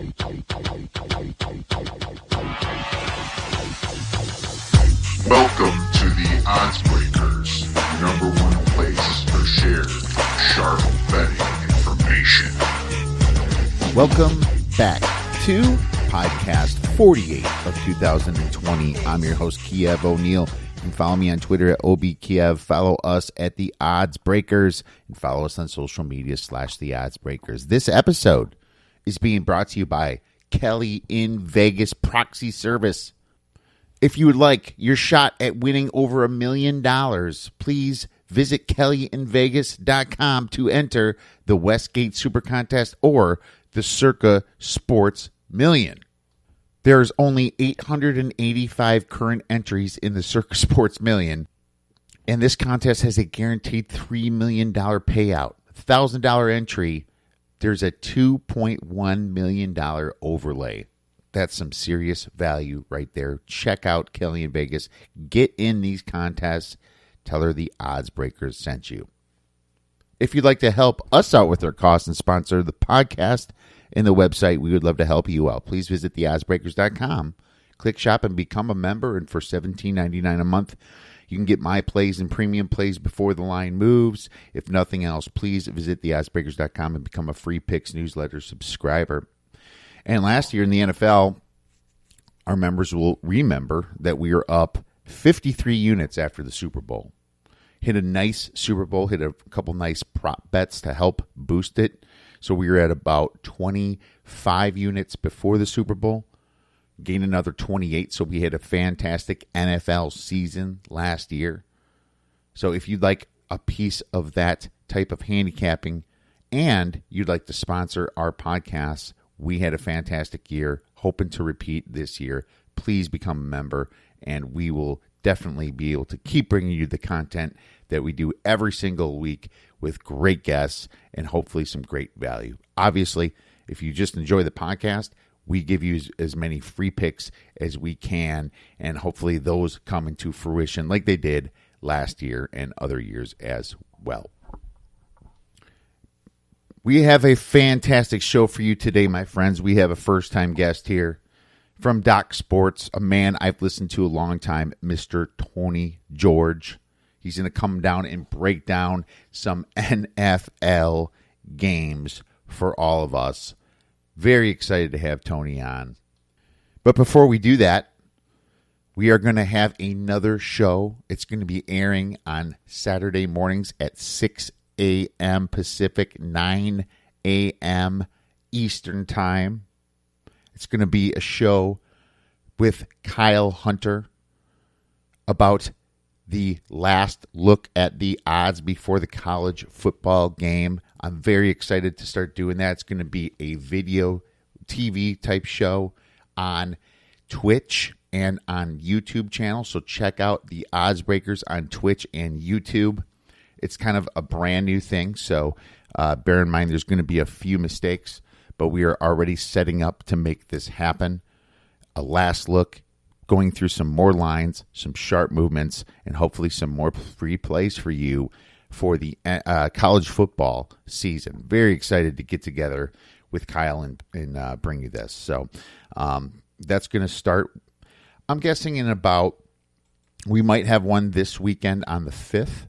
Welcome to the ODDSBREAKER'S #1 place for shared, sharp betting information. Welcome back to podcast 48 of 2020. I'm your host, Kiev O'Neill. You can follow me on Twitter at OBKiev. Follow us at the ODDSBREAKERS and follow us on social media / the ODDSBREAKERS. This episode is being brought to you by Kelly in Vegas Proxy Service. If you would like your shot at winning over $1 million, please visit kellyinvegas.com to enter the Westgate Super Contest or the Circa Sports Million. There's only 885 current entries in the Circa Sports Million, and this contest has a guaranteed $3 million payout. $1,000 entry, there's a $2.1 million overlay. That's some serious value right there. Check out Kelly in Vegas. Get in these contests. Tell her the ODDSBREAKERS sent you. If you'd like to help us out with our costs and sponsor the podcast and the website, we would love to help you out. Please visit theoddsbreakers.com. Click shop and become a member. And for $17.99 a month, you can get my plays and premium plays before the line moves. If nothing else, please visit theoddsbreakers.com and become a free picks newsletter subscriber. And last year in the NFL, our members will remember that we are up 53 units after the Super Bowl. Hit a nice Super Bowl, hit a couple nice prop bets to help boost it. So we were at about 25 units before the Super Bowl, gained another 28. So we had a fantastic NFL season last year. So if you'd like a piece of that type of handicapping and you'd like to sponsor our podcast, we had a fantastic year, hoping to repeat this year. Please become a member, and we will definitely be able to keep bringing you the content that we do every single week with great guests and hopefully some great value. Obviously, if you just enjoy the podcast, we give you as many free picks as we can, and hopefully those come into fruition like they did last year and other years as well. We have a fantastic show for you today, my friends. We have a first-time guest here from Doc Sports, a man I've listened to a long time, Mr. Tony George. He's going to come down and break down some NFL games for all of us. Very excited to have Tony on. But before we do that, we are going to have another show. It's going to be airing on Saturday mornings at 6 a.m. Pacific, 9 a.m. Eastern Time. It's going to be a show with Kyle Hunter about the last look at the odds before the college football game. I'm very excited to start doing that. It's going to be a video TV type show on Twitch and on YouTube channel. So check out the ODDSBREAKERS on Twitch and YouTube. It's kind of a brand new thing, so bear in mind there's going to be a few mistakes, but we are already setting up to make this happen. A last look, going through some more lines, some sharp movements, and hopefully some more free plays for you for the college football season. Very excited to get together with Kyle and bring you this. So that's going to start, I'm guessing, we might have one this weekend on the 5th.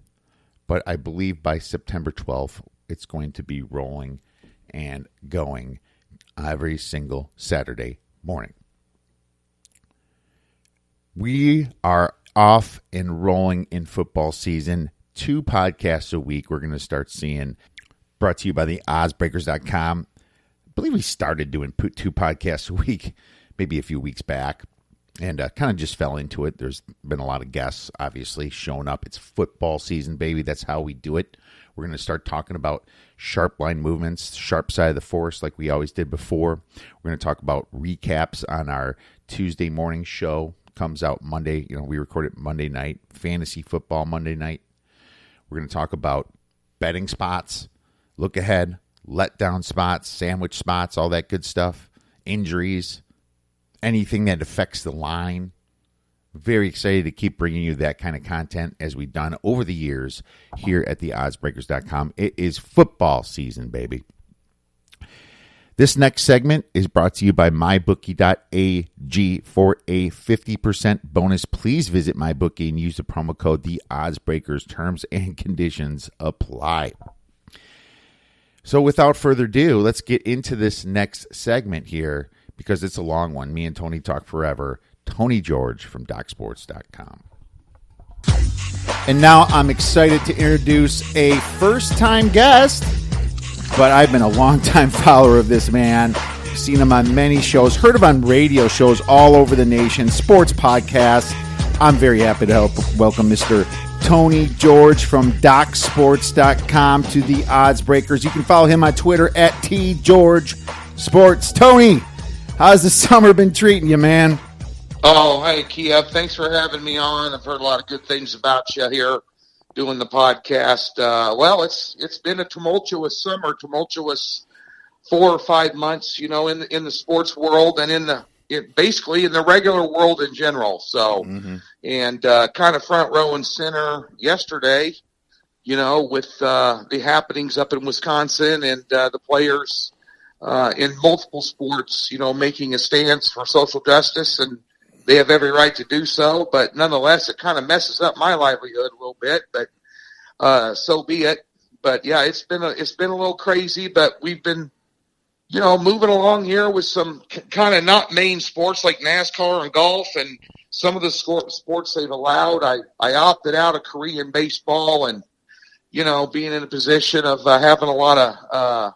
But I believe by September 12th, it's going to be rolling and going every single Saturday morning. We are off and rolling in football season. 2 podcasts a week we're going to start seeing, brought to you by the oddsbreakers.com. I believe we started doing 2 podcasts a week maybe a few weeks back. And kind of just fell into it. There's been a lot of guests, obviously, showing up. It's football season, baby. That's how we do it. We're going to start talking about sharp line movements, sharp side of the force like we always did before. We're going to talk about recaps on our Tuesday morning show. Comes out Monday. We record it Monday night. Fantasy football Monday night. We're going to talk about betting spots, look ahead, letdown spots, sandwich spots, all that good stuff, injuries, anything that affects the line. Very excited to keep bringing you that kind of content as we've done over the years here at the oddsbreakers.com. It is football season, baby. This next segment is brought to you by mybookie.ag. For a 50% bonus, please visit mybookie and use the promo code TheOddsBreakers. Terms and conditions apply. So without further ado, let's get into this next segment here because it's a long one. Me and Tony talk forever. Tony George from DocSports.com. And now I'm excited to introduce a first-time guest, but I've been a long-time follower of this man. Seen him on many shows, heard him on radio shows all over the nation, sports podcasts. I'm very happy to welcome Mr. Tony George from DocSports.com to the Odds Breakers. You can follow him on Twitter at TGeorgeSports. Tony, how's the summer been treating you, man? Oh, hey, Kiev. Thanks for having me on. I've heard a lot of good things about you here doing the podcast. Well, it's been a tumultuous summer, tumultuous 4 or 5 months, in the sports world and basically in the regular world in general. So, and kind of front row and center yesterday, with the happenings up in Wisconsin and the players in multiple sports, making a stance for social justice, and they have every right to do so, but nonetheless, it kind of messes up my livelihood a little bit, but so be it. But yeah, it's been a little crazy, but we've been, moving along here with some kind of not main sports like NASCAR and golf and some of the sports they've allowed. I opted out of Korean baseball and, being in a position of having a lot of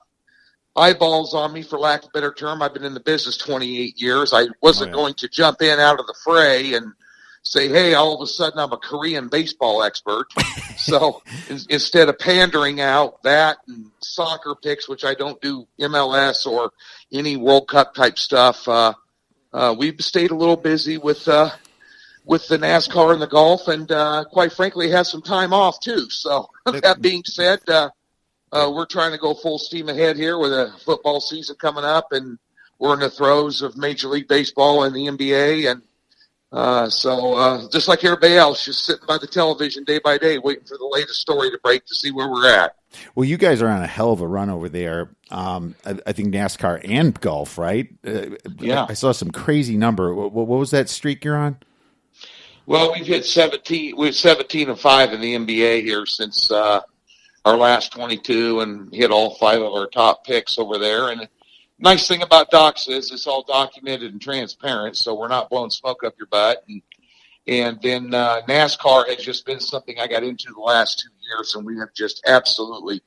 eyeballs on me, for lack of a better term. I've been in the business 28 years. I wasn't going to jump in out of the fray and say, hey, all of a sudden I'm a Korean baseball expert. So instead of pandering out that and soccer picks, which I don't do MLS or any World Cup type stuff, we've stayed a little busy with the NASCAR and the golf, and quite frankly had some time off too. So that being said, we're trying to go full steam ahead here with a football season coming up, and we're in the throes of Major League Baseball and the NBA. And so just like everybody else, just sitting by the television day by day, waiting for the latest story to break to see where we're at. Well, you guys are on a hell of a run over there. I think NASCAR and golf, right? Yeah. I saw some crazy number. What was that streak you're on? Well, we've hit 17. We're 17-5 in the NBA here since our last 22, and hit all 5 of our top picks over there. And the nice thing about Docs is it's all documented and transparent, so we're not blowing smoke up your butt. And then NASCAR has just been something I got into the last 2 years, and we have just absolutely.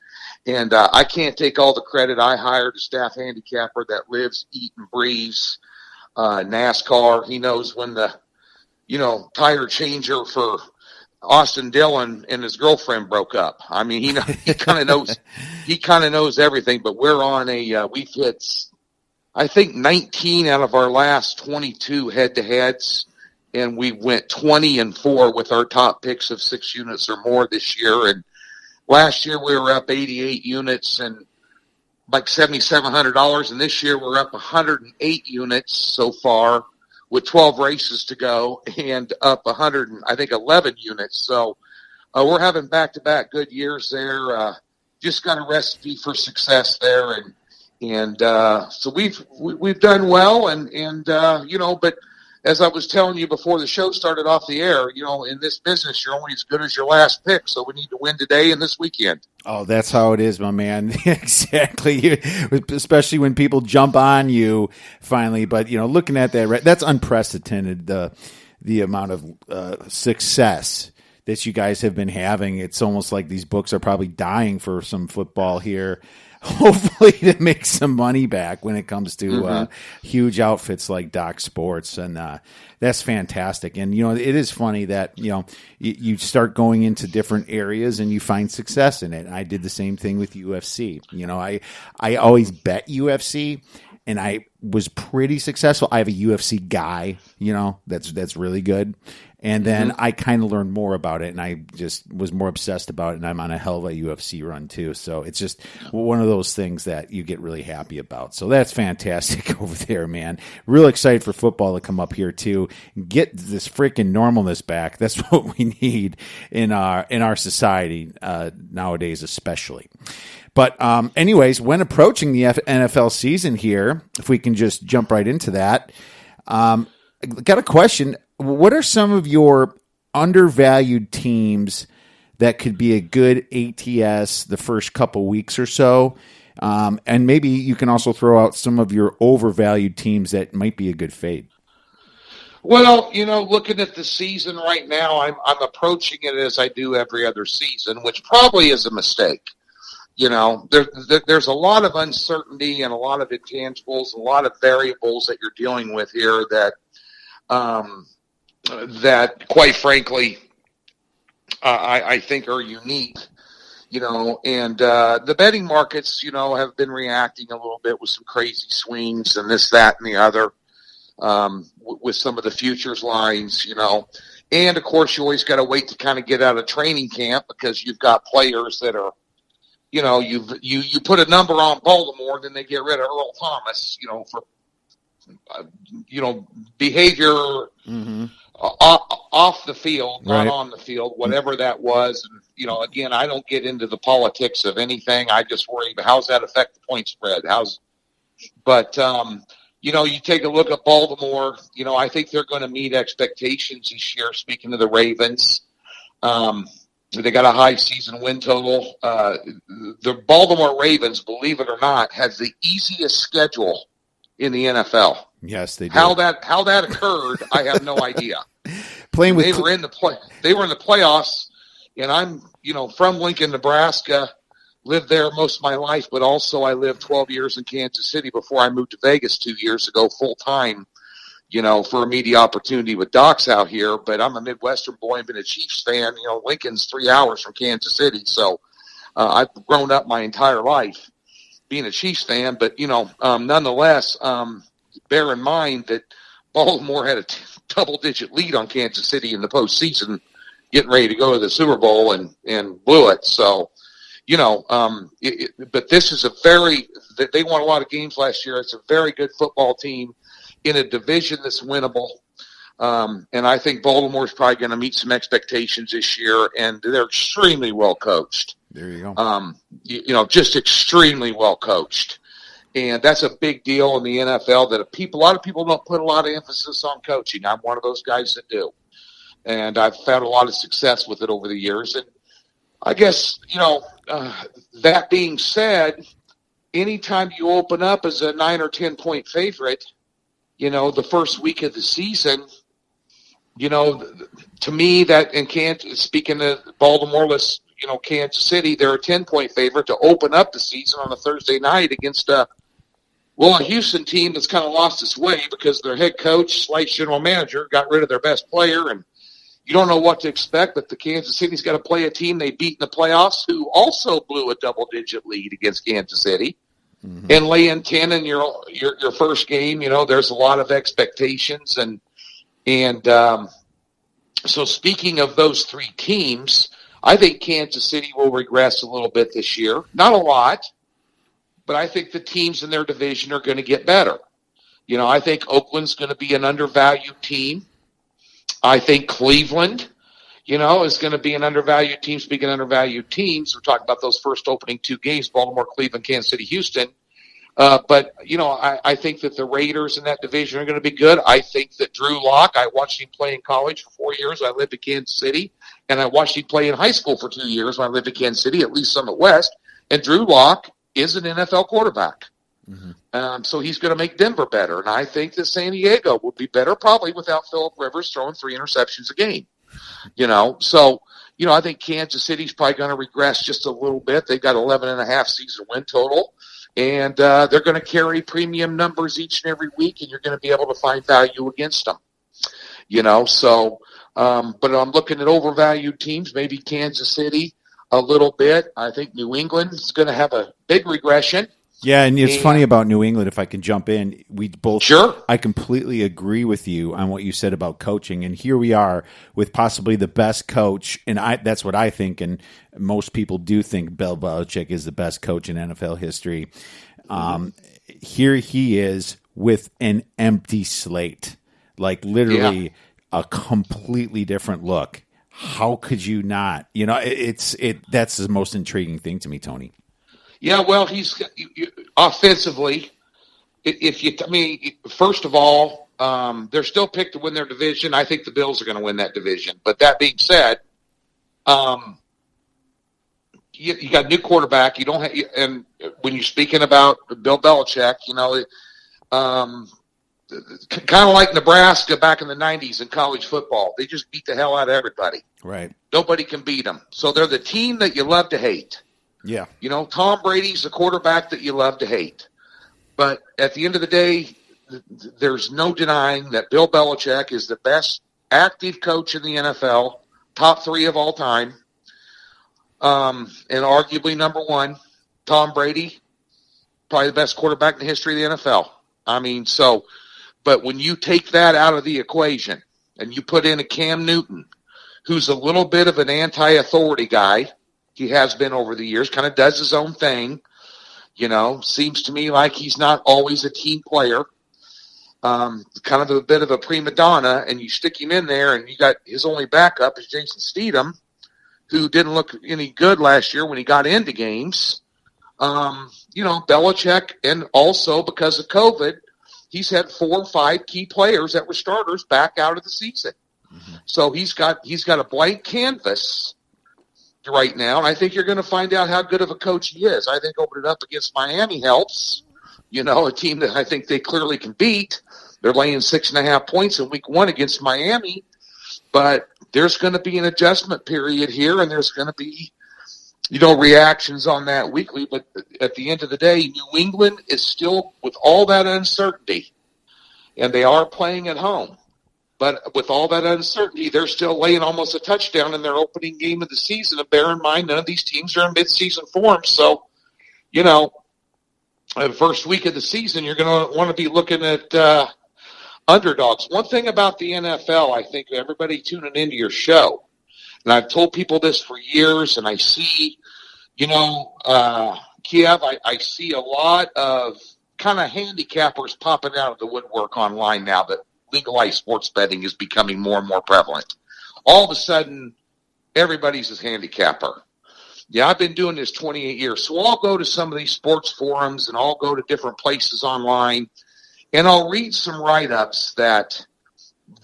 And I can't take all the credit. I hired a staff handicapper that lives, eats, and breathes NASCAR. He knows when the tire changer for Austin Dillon and his girlfriend broke up. I mean, he kind of knows. He kind of knows everything. But we're on we've hit, I think, 19 out of our last 22 head-to-heads, and we went 20-4 with our top picks of 6 units or more this year. And last year we were up 88 units and like $7,700, and this year we're up 108 units so far, with 12 races to go, and up 11 units. So we're having back-to-back good years there. Just got a recipe for success there, and so we've done well, and but as I was telling you before the show started off the air, in this business you're only as good as your last pick, so we need to win today and this weekend. Oh, that's how it is, my man. Exactly. Especially when people jump on you finally. But, looking at that, that's unprecedented, the amount of success that you guys have been having. It's almost like these books are probably dying for some football here, hopefully to make some money back when it comes to huge outfits like Doc Sports. And that's fantastic. And, it is funny that, you start going into different areas and you find success in it. And I did the same thing with UFC. I always bet UFC, and I was pretty successful. I have a UFC guy, that's really good. And then I kind of learned more about it, and I just was more obsessed about it, and I'm on a hell of a UFC run too. So it's just one of those things that you get really happy about. So that's fantastic over there, man. Real excited for football to come up here too. Get this freaking normalness back. That's what we need in our society nowadays, especially. But anyways, when approaching the NFL season here, if we can just jump right into that, got a question. What are some of your undervalued teams that could be a good ATS the first couple weeks or so? And maybe you can also throw out some of your overvalued teams that might be a good fade. Well, looking at the season right now, I'm approaching it as I do every other season, which probably is a mistake. There's a lot of uncertainty and a lot of intangibles, a lot of variables that you're dealing with here that quite frankly, I think are unique. And the betting markets, have been reacting a little bit with some crazy swings and this, that, and the other, with some of the futures lines, and of course you always got to wait to kind of get out of training camp because you've got players that are, you put a number on Baltimore, then they get rid of Earl Thomas, for, behavior off the field, not on the field, whatever that was. And, again, I don't get into the politics of anything. I just worry about how's that affect the point spread? You take a look at Baltimore, I think they're going to meet expectations this year. Speaking of the Ravens, they got a high season win total. The Baltimore Ravens, believe it or not, has the easiest schedule in the NFL. Yes, they do. How that occurred, I have no idea. They were in the playoffs, and I'm from Lincoln, Nebraska. Lived there most of my life, but also I lived 12 years in Kansas City before I moved to Vegas 2 years ago full time. For a media opportunity with Docs out here. But I'm a Midwestern boy and been a Chiefs fan. Lincoln's 3 hours from Kansas City, so I've grown up my entire life being a Chiefs fan. But nonetheless, bear in mind that Baltimore had a double-digit lead on Kansas City in the postseason, getting ready to go to the Super Bowl and blew it. So, but this is they won a lot of games last year. It's a very good football team in a division that's winnable. And I think Baltimore's probably going to meet some expectations this year, and they're extremely well coached. There you go. Just extremely well coached. And that's a big deal in the NFL that a lot of people don't put a lot of emphasis on coaching. I'm one of those guys that do. And I've found a lot of success with it over the years. And I guess, that being said, anytime you open up as a 9 or 10 point favorite, the first week of the season, to me that in Kansas, speaking of Baltimore, Kansas City, they're a 10-point favorite to open up the season on a Thursday night against a Houston team that's kind of lost its way because their head coach / general manager got rid of their best player, and you don't know what to expect. But the Kansas City's got to play a team they beat in the playoffs who also blew a double-digit lead against Kansas City. Mm-hmm. And lay in 10 in your first game, there's a lot of expectations. And so speaking of those three teams, I think Kansas City will regress a little bit this year. Not a lot, but I think the teams in their division are going to get better. I think Oakland's going to be an undervalued team. I think Cleveland, is going to be an undervalued team. Speaking of undervalued teams, we're talking about those first opening two games, Baltimore, Cleveland, Kansas City, Houston. But I think that the Raiders in that division are going to be good. I think that Drew Lock, I watched him play in college for 4 years. I lived in Kansas City. And I watched him play in high school for 2 years when I lived in Kansas City, at least Summit West. And Drew Lock is an NFL quarterback. Mm-hmm. So he's going to make Denver better. And I think that San Diego would be better probably without Phillip Rivers throwing 3 interceptions a game. So, I think Kansas City's probably going to regress just a little bit. They've got 11.5 season win total. And they're going to carry premium numbers each and every week, and you're going to be able to find value against them. So, but I'm looking at overvalued teams, maybe Kansas City a little bit. I think New England is going to have a big regression. Yeah, and it's funny about New England, if I can jump in. We both, sure. I completely agree with you on what you said about coaching. And here we are with possibly the best coach, and that's what I think, and most people do think Bill Belichick is the best coach in NFL history. Here he is with an empty slate, like literally a completely different look. How could you not? That's the most intriguing thing to me, Tony. Yeah, well, offensively. First of all, they're still picked to win their division. I think the Bills are going to win that division. But that being said, you got a new quarterback. You don't have, and when you're speaking about Bill Belichick, kind of like Nebraska back in the '90s in college football, they just beat the hell out of everybody. Right. Nobody can beat them. So they're the team that you love to hate. Yeah. Tom Brady's the quarterback that you love to hate. But at the end of the day, there's no denying that Bill Belichick is the best active coach in the NFL, top 3 of all time, and arguably number 1. Tom Brady, probably the best quarterback in the history of the NFL. But when you take that out of the equation and you put in a Cam Newton, who's a little bit of an anti-authority guy, he has been over the years, kind of does his own thing. Seems to me like he's not always a team player. Kind of a bit of a prima donna, and you stick him in there, and you got his only backup is Jason Statham, who didn't look any good last year when he got into games. Belichick, and also because of COVID, he's had 4 or 5 key players that were starters back out of the season. Mm-hmm. So he's got a blank canvas right now, and I think you're going to find out how good of a coach he is. I think opening up against Miami helps. A team that I think they clearly can beat. They're laying 6.5 points in week 1 against Miami, but there's going to be an adjustment period here, and there's going to be, reactions on that weekly. But at the end of the day, New England is still with all that uncertainty, and they are playing at home. But with all that uncertainty, they're still laying almost a touchdown in their opening game of the season. And bear in mind, none of these teams are in mid-season form. So, the first week of the season, you're going to want to be looking at underdogs. One thing about the NFL, I think everybody tuning into your show, and I've told people this for years, and I see, Kiev, I see a lot of kind of handicappers popping out of the woodwork online now that legalized sports betting is becoming more and more prevalent. All of a sudden, everybody's a handicapper. Yeah, I've been doing this 28 years, so I'll go to some of these sports forums and I'll go to different places online, and I'll read some write-ups that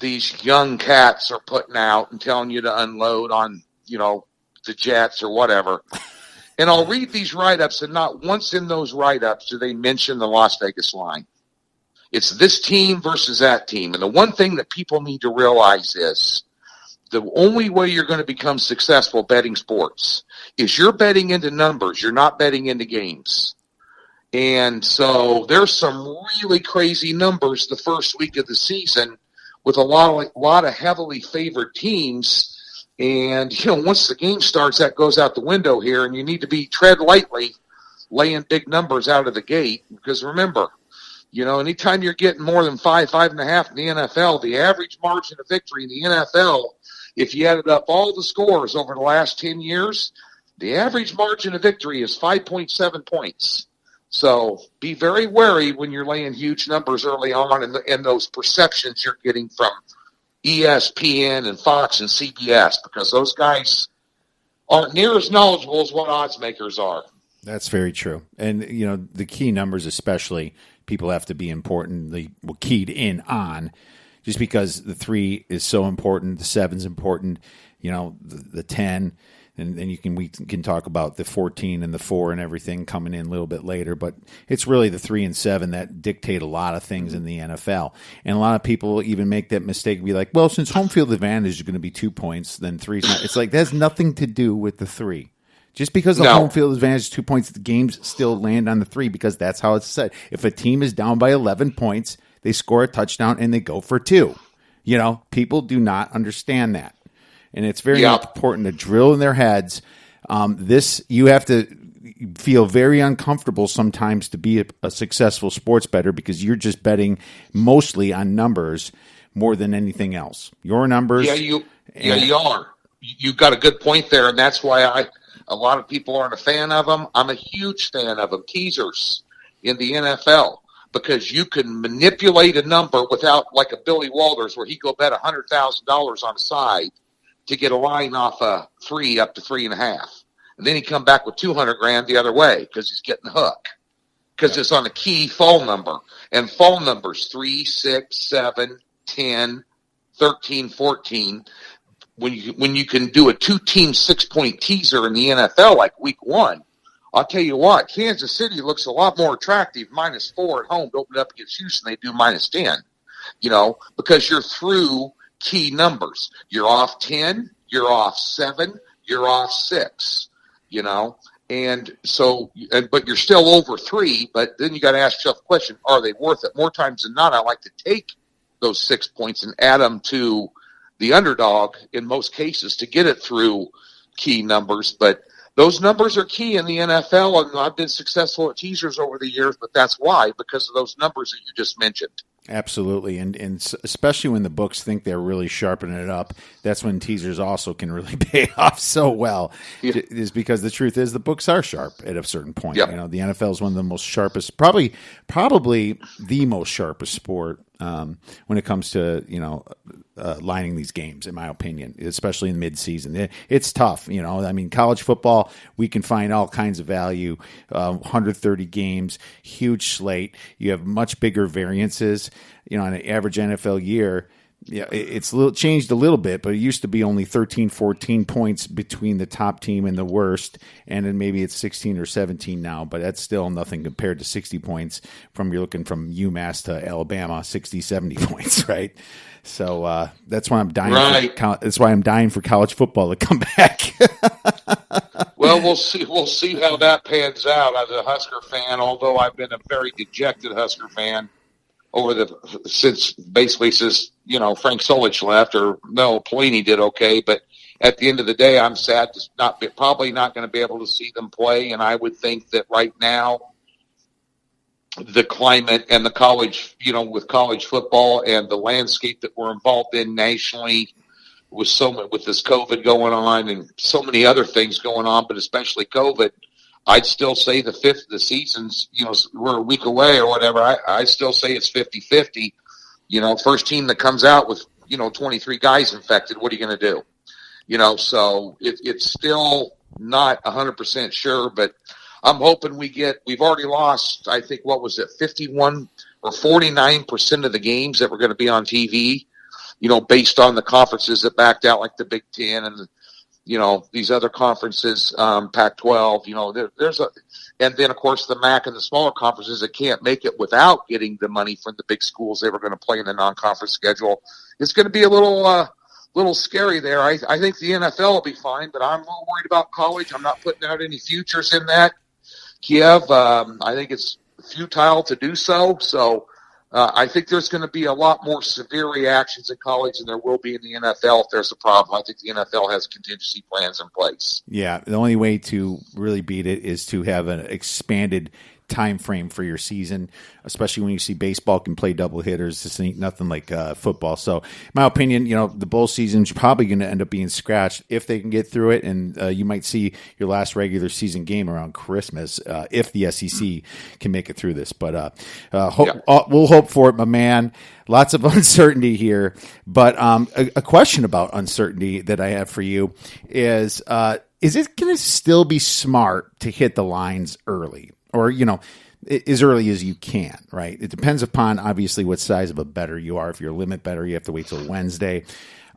these young cats are putting out and telling you to unload on, the Jets or whatever. And I'll read these write-ups, and not once in those write-ups do they mention the Las Vegas line. It's this team versus that team. And the one thing that people need to realize is the only way you're going to become successful betting sports is you're betting into numbers. You're not betting into games. And so there's some really crazy numbers the first week of the season with a lot of heavily favored teams. And, once the game starts, that goes out the window here, and you need to tread lightly, laying big numbers out of the gate. Because remember, anytime you're getting more than 5.5 in the NFL, the average margin of victory in the NFL, if you added up all the scores over the last 10 years, the average margin of victory is 5.7 points. So be very wary when you're laying huge numbers early on and those perceptions you're getting from ESPN and Fox and CBS, because those guys aren't near as knowledgeable as what odds makers are. That's very true. And, the key numbers especially, people have to be importantly keyed in on, just because the 3 is so important, the 7's important, the 10, and we can talk about the 14 and the 4 and everything coming in a little bit later, but it's really the 3 and 7 that dictate a lot of things in the NFL. And a lot of people even make that mistake and be like, well, since home field advantage is going to be 2 points, then 3's not. It's like, that has nothing to do with the 3. Just because the home field advantage is 2 points, the games still land on the 3, because that's how it's set. If a team is down by 11 points, they score a touchdown and they go for 2. People do not understand that. And it's very important to drill in their heads. You have to feel very uncomfortable sometimes to be a successful sports bettor, because you're just betting mostly on numbers more than anything else. Your numbers. You are. You got a good point there, and that's why a lot of people aren't a fan of them. I'm a huge fan of them. Teasers in the NFL, because you can manipulate a number without, like a Billy Walters, where he go bet $100,000 on a side to get a line off a 3 up to 3.5. And then he come back with 200 grand the other way because he's getting the hook. Because it's on a key phone number. And phone numbers 3, 6, 7, 10, 13, 14. When you can do a 2-team 6-point teaser in the NFL like week 1, I'll tell you what, Kansas City looks a lot more attractive -4 at home to open it up against Houston. They do -10, because you're through key numbers. You're off 10, you're off 7, you're off 6, And so, but you're still over 3, but then you got to ask yourself the question, are they worth it? More times than not, I like to take those 6 points and add them to the underdog in most cases to get it through key numbers. But those numbers are key in the NFL, and I've been successful at teasers over the years, but that's why, because of those numbers that you just mentioned. Absolutely, and especially when the books think they're really sharpening it up, that's when teasers also can really pay off so well. Yeah. Is because the truth is the books are sharp at a certain point. Yep. The NFL is one of the most sharpest, probably the most sharpest sport when it comes to lining these games, in my opinion, especially in mid-season. It's tough, college football, we can find all kinds of value, 130 games, huge slate. You have much bigger variances, on an average NFL year. Yeah, it's changed a little bit, but it used to be only 13, 14 points between the top team and the worst, and then maybe it's 16 or 17 now, but that's still nothing compared to 60 points you're looking from UMass to Alabama, 60, 70 points, right? So that's why I'm dying. Right. That's why I'm dying for college football to come back. Well, we'll see. We'll see how that pans out. As a Husker fan, although I've been a very dejected Husker fan since Frank Solich left, or no, Pelini did okay, but at the end of the day, I'm sad to probably not going to be able to see them play. And I would think that right now, the climate and the college, with college football and the landscape that we're involved in nationally, with this COVID going on and so many other things going on, but especially COVID, I'd still say the season's, we're a week away or whatever. I still say it's 50-50. First team that comes out with, 23 guys infected, what are you going to do? So it's still not 100% sure, but I'm hoping we've already lost, I think, 51 or 49% of the games that were going to be on TV, based on the conferences that backed out, like the Big Ten and these other conferences, Pac-12, and then of course the MAC and the smaller conferences that can't make it without getting the money from the big schools they were going to play in the non-conference schedule. It's going to be a little scary there. I think the NFL will be fine, but I'm a little worried about college. I'm not putting out any futures in that. Kiev, I think it's futile to do so. So I think there's going to be a lot more severe reactions in college than there will be in the NFL if there's a problem. I think the NFL has contingency plans in place. Yeah, the only way to really beat it is to have an expanded time frame for your season, especially when you see baseball can play double hitters. This ain't nothing like football. So in my opinion, the bowl season's probably going to end up being scratched if they can get through it, and you might see your last regular season game around Christmas if the SEC can make it through this. But we'll hope for it, my man. Lots of uncertainty here, but a question about uncertainty that I have for you is it going to still be smart to hit the lines early? Or, as early as you can, right? It depends upon, obviously, what size of a bettor you are. If you're a limit bettor, you have to wait till Wednesday.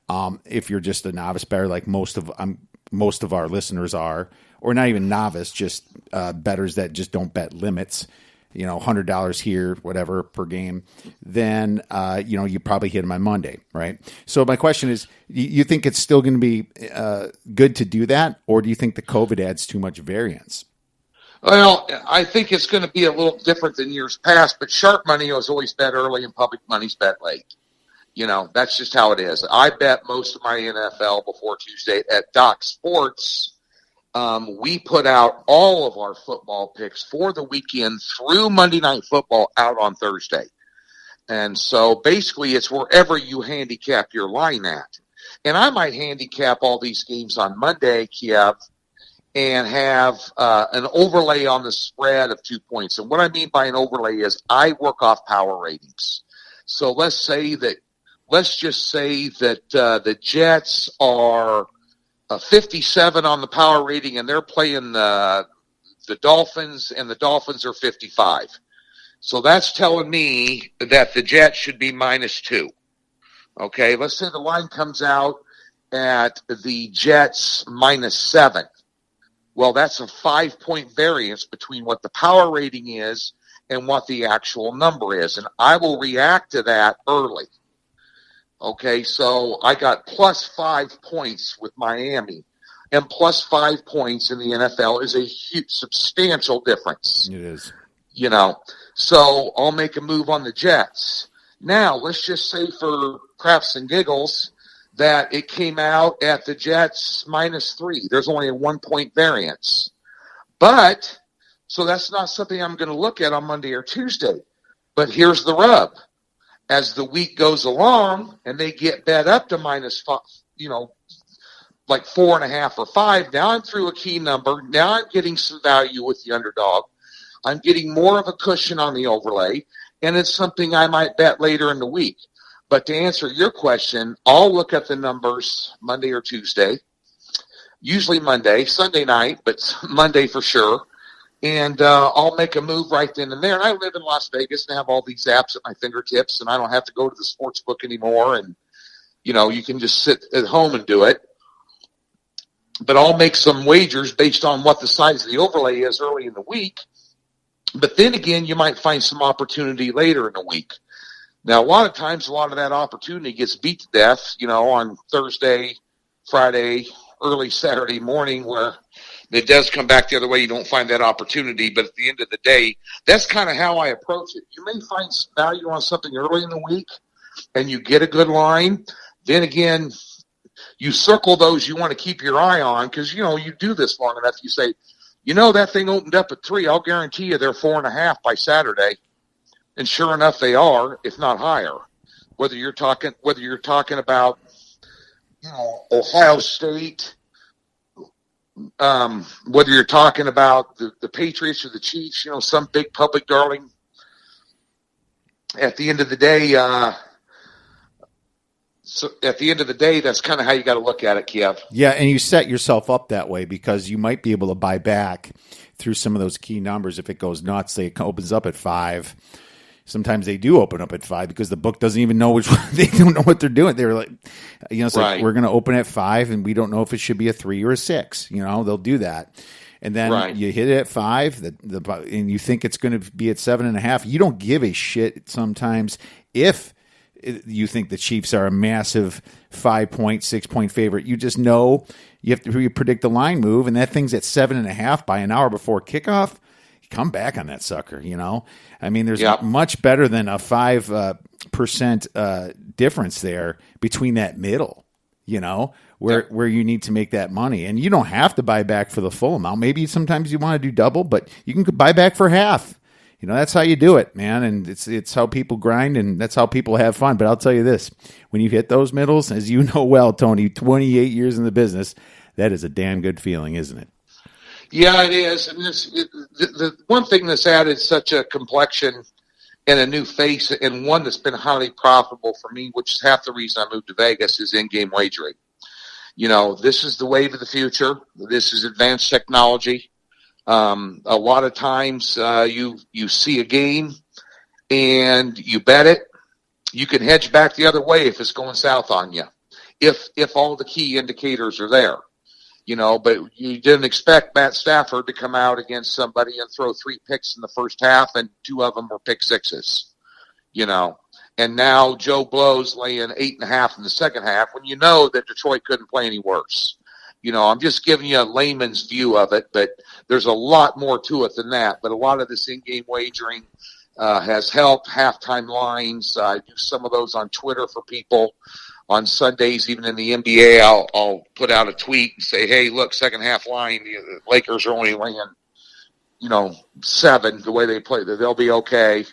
If you're just a novice bettor, like most of our listeners are, or not even novice, just bettors that just don't bet limits, $100 here, whatever, per game, then, you probably hit them on Monday, right? So my question is, you think it's still going to be good to do that, or do you think the COVID adds too much variance? Well, I think it's going to be a little different than years past, but sharp money is always bet early and public money's bet late. That's just how it is. I bet most of my NFL before Tuesday at Doc Sports. We put out all of our football picks for the weekend through Monday Night Football out on Thursday. And so basically it's wherever you handicap your line at. And I might handicap all these games on Monday, Kiev, and have an overlay on the spread of 2 points. And what I mean by an overlay is I work off power ratings. So let's just say that the Jets are 57 on the power rating, and they're playing the Dolphins, and the Dolphins are 55. So that's telling me that the Jets should be -2. Okay, let's say the line comes out at the Jets -7. Well, that's a 5-point variance between what the power rating is and what the actual number is. And I will react to that early. Okay, so I got +5 points with Miami. And +5 points in the NFL is a huge, substantial difference. It is. So I'll make a move on the Jets. Now, let's just say for craps and giggles that it came out at the Jets -3. There's only a 1-point variance. But, so that's not something I'm going to look at on Monday or Tuesday. But here's the rub. As the week goes along and they get bet up to -5, like 4.5 or 5, now I'm through a key number. Now I'm getting some value with the underdog. I'm getting more of a cushion on the overlay, and it's something I might bet later in the week. But to answer your question, I'll look at the numbers Monday or Tuesday, usually Monday, Sunday night, but Monday for sure. And I'll make a move right then and there. And I live in Las Vegas and have all these apps at my fingertips, and I don't have to go to the sports book anymore. And, you can just sit at home and do it. But I'll make some wagers based on what the size of the overlay is early in the week. But then again, you might find some opportunity later in the week. Now, a lot of times, a lot of that opportunity gets beat to death, on Thursday, Friday, early Saturday morning, where it does come back the other way. You don't find that opportunity. But at the end of the day, that's kind of how I approach it. You may find value on something early in the week, and you get a good line. Then again, you circle those you want to keep your eye on because, you do this long enough. You say, that thing opened up at 3. I'll guarantee you they're 4.5 by Saturday. And sure enough, they are, if not higher. Whether you're talking about, Ohio State, whether you're talking about the Patriots or the Chiefs, some big public darling. At the end of the day, that's kind of how you got to look at it, Kiev. Yeah, and you set yourself up that way because you might be able to buy back through some of those key numbers if it goes nuts. Say it opens up at 5. Sometimes they do open up at 5 because the book doesn't even know which one. They don't know what they're doing. They're like, it's right. Like we're going to open at 5 and we don't know if it should be a 3 or a 6. They'll do that. And then right. You hit it at 5 and you think it's going to be at 7.5. You don't give a shit sometimes if you think the Chiefs are a massive 5-point, 6-point favorite. You just know you have to predict the line move, and that thing's at 7.5 by an hour before kickoff. Come back on that sucker, I mean, there's much better than a 5% difference there between that middle, where you need to make that money. And you don't have to buy back for the full amount. Maybe sometimes you want to do double, but you can buy back for half. That's how you do it, man. And it's how people grind, and that's how people have fun. But I'll tell you this, when you hit those middles, as you know well, Tony, 28 years in the business, that is a damn good feeling, isn't it? Yeah, it is. And the one thing that's added such a complexion and a new face, and one that's been highly profitable for me, which is half the reason I moved to Vegas, is in-game wagering. This is the wave of the future. This is advanced technology. A lot of times you see a game and you bet it. You can hedge back the other way if it's going south on you, if all the key indicators are there. But you didn't expect Matt Stafford to come out against somebody and throw 3 picks in the first half, and 2 of them were pick sixes, And now Joe Blow's laying 8.5 in the second half when that Detroit couldn't play any worse. I'm just giving you a layman's view of it, but there's a lot more to it than that. But a lot of this in-game wagering has helped. Halftime lines, I do some of those on Twitter for people. On Sundays, even in the NBA, I'll put out a tweet and say, hey, look, second half line, the Lakers are only laying, 7 the way they play. They'll be okay,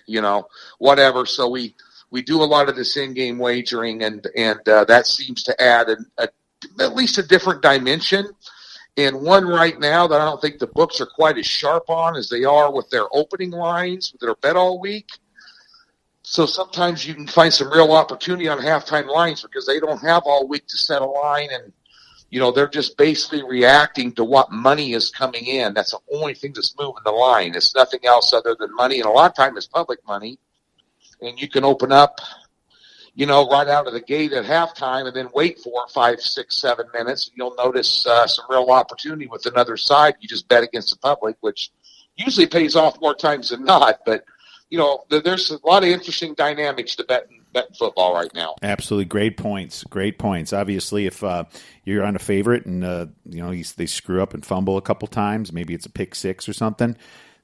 whatever. So we do a lot of this in-game wagering, and that seems to add at least a different dimension. And one right now that I don't think the books are quite as sharp on as they are with their opening lines that are bet all week. So sometimes you can find some real opportunity on halftime lines because they don't have all week to set a line and they're just basically reacting to what money is coming in. That's the only thing that's moving the line. It's nothing else other than money. And a lot of time it's public money. And you can open up, right out of the gate at halftime and then wait 4, 5, 6, 7 minutes. And you'll notice some real opportunity with another side. You just bet against the public, which usually pays off more times than not. But, there's a lot of interesting dynamics to betting football right now. Absolutely. Great points. Obviously, if you're on a favorite and, they screw up and fumble a couple times, maybe it's a pick six or something,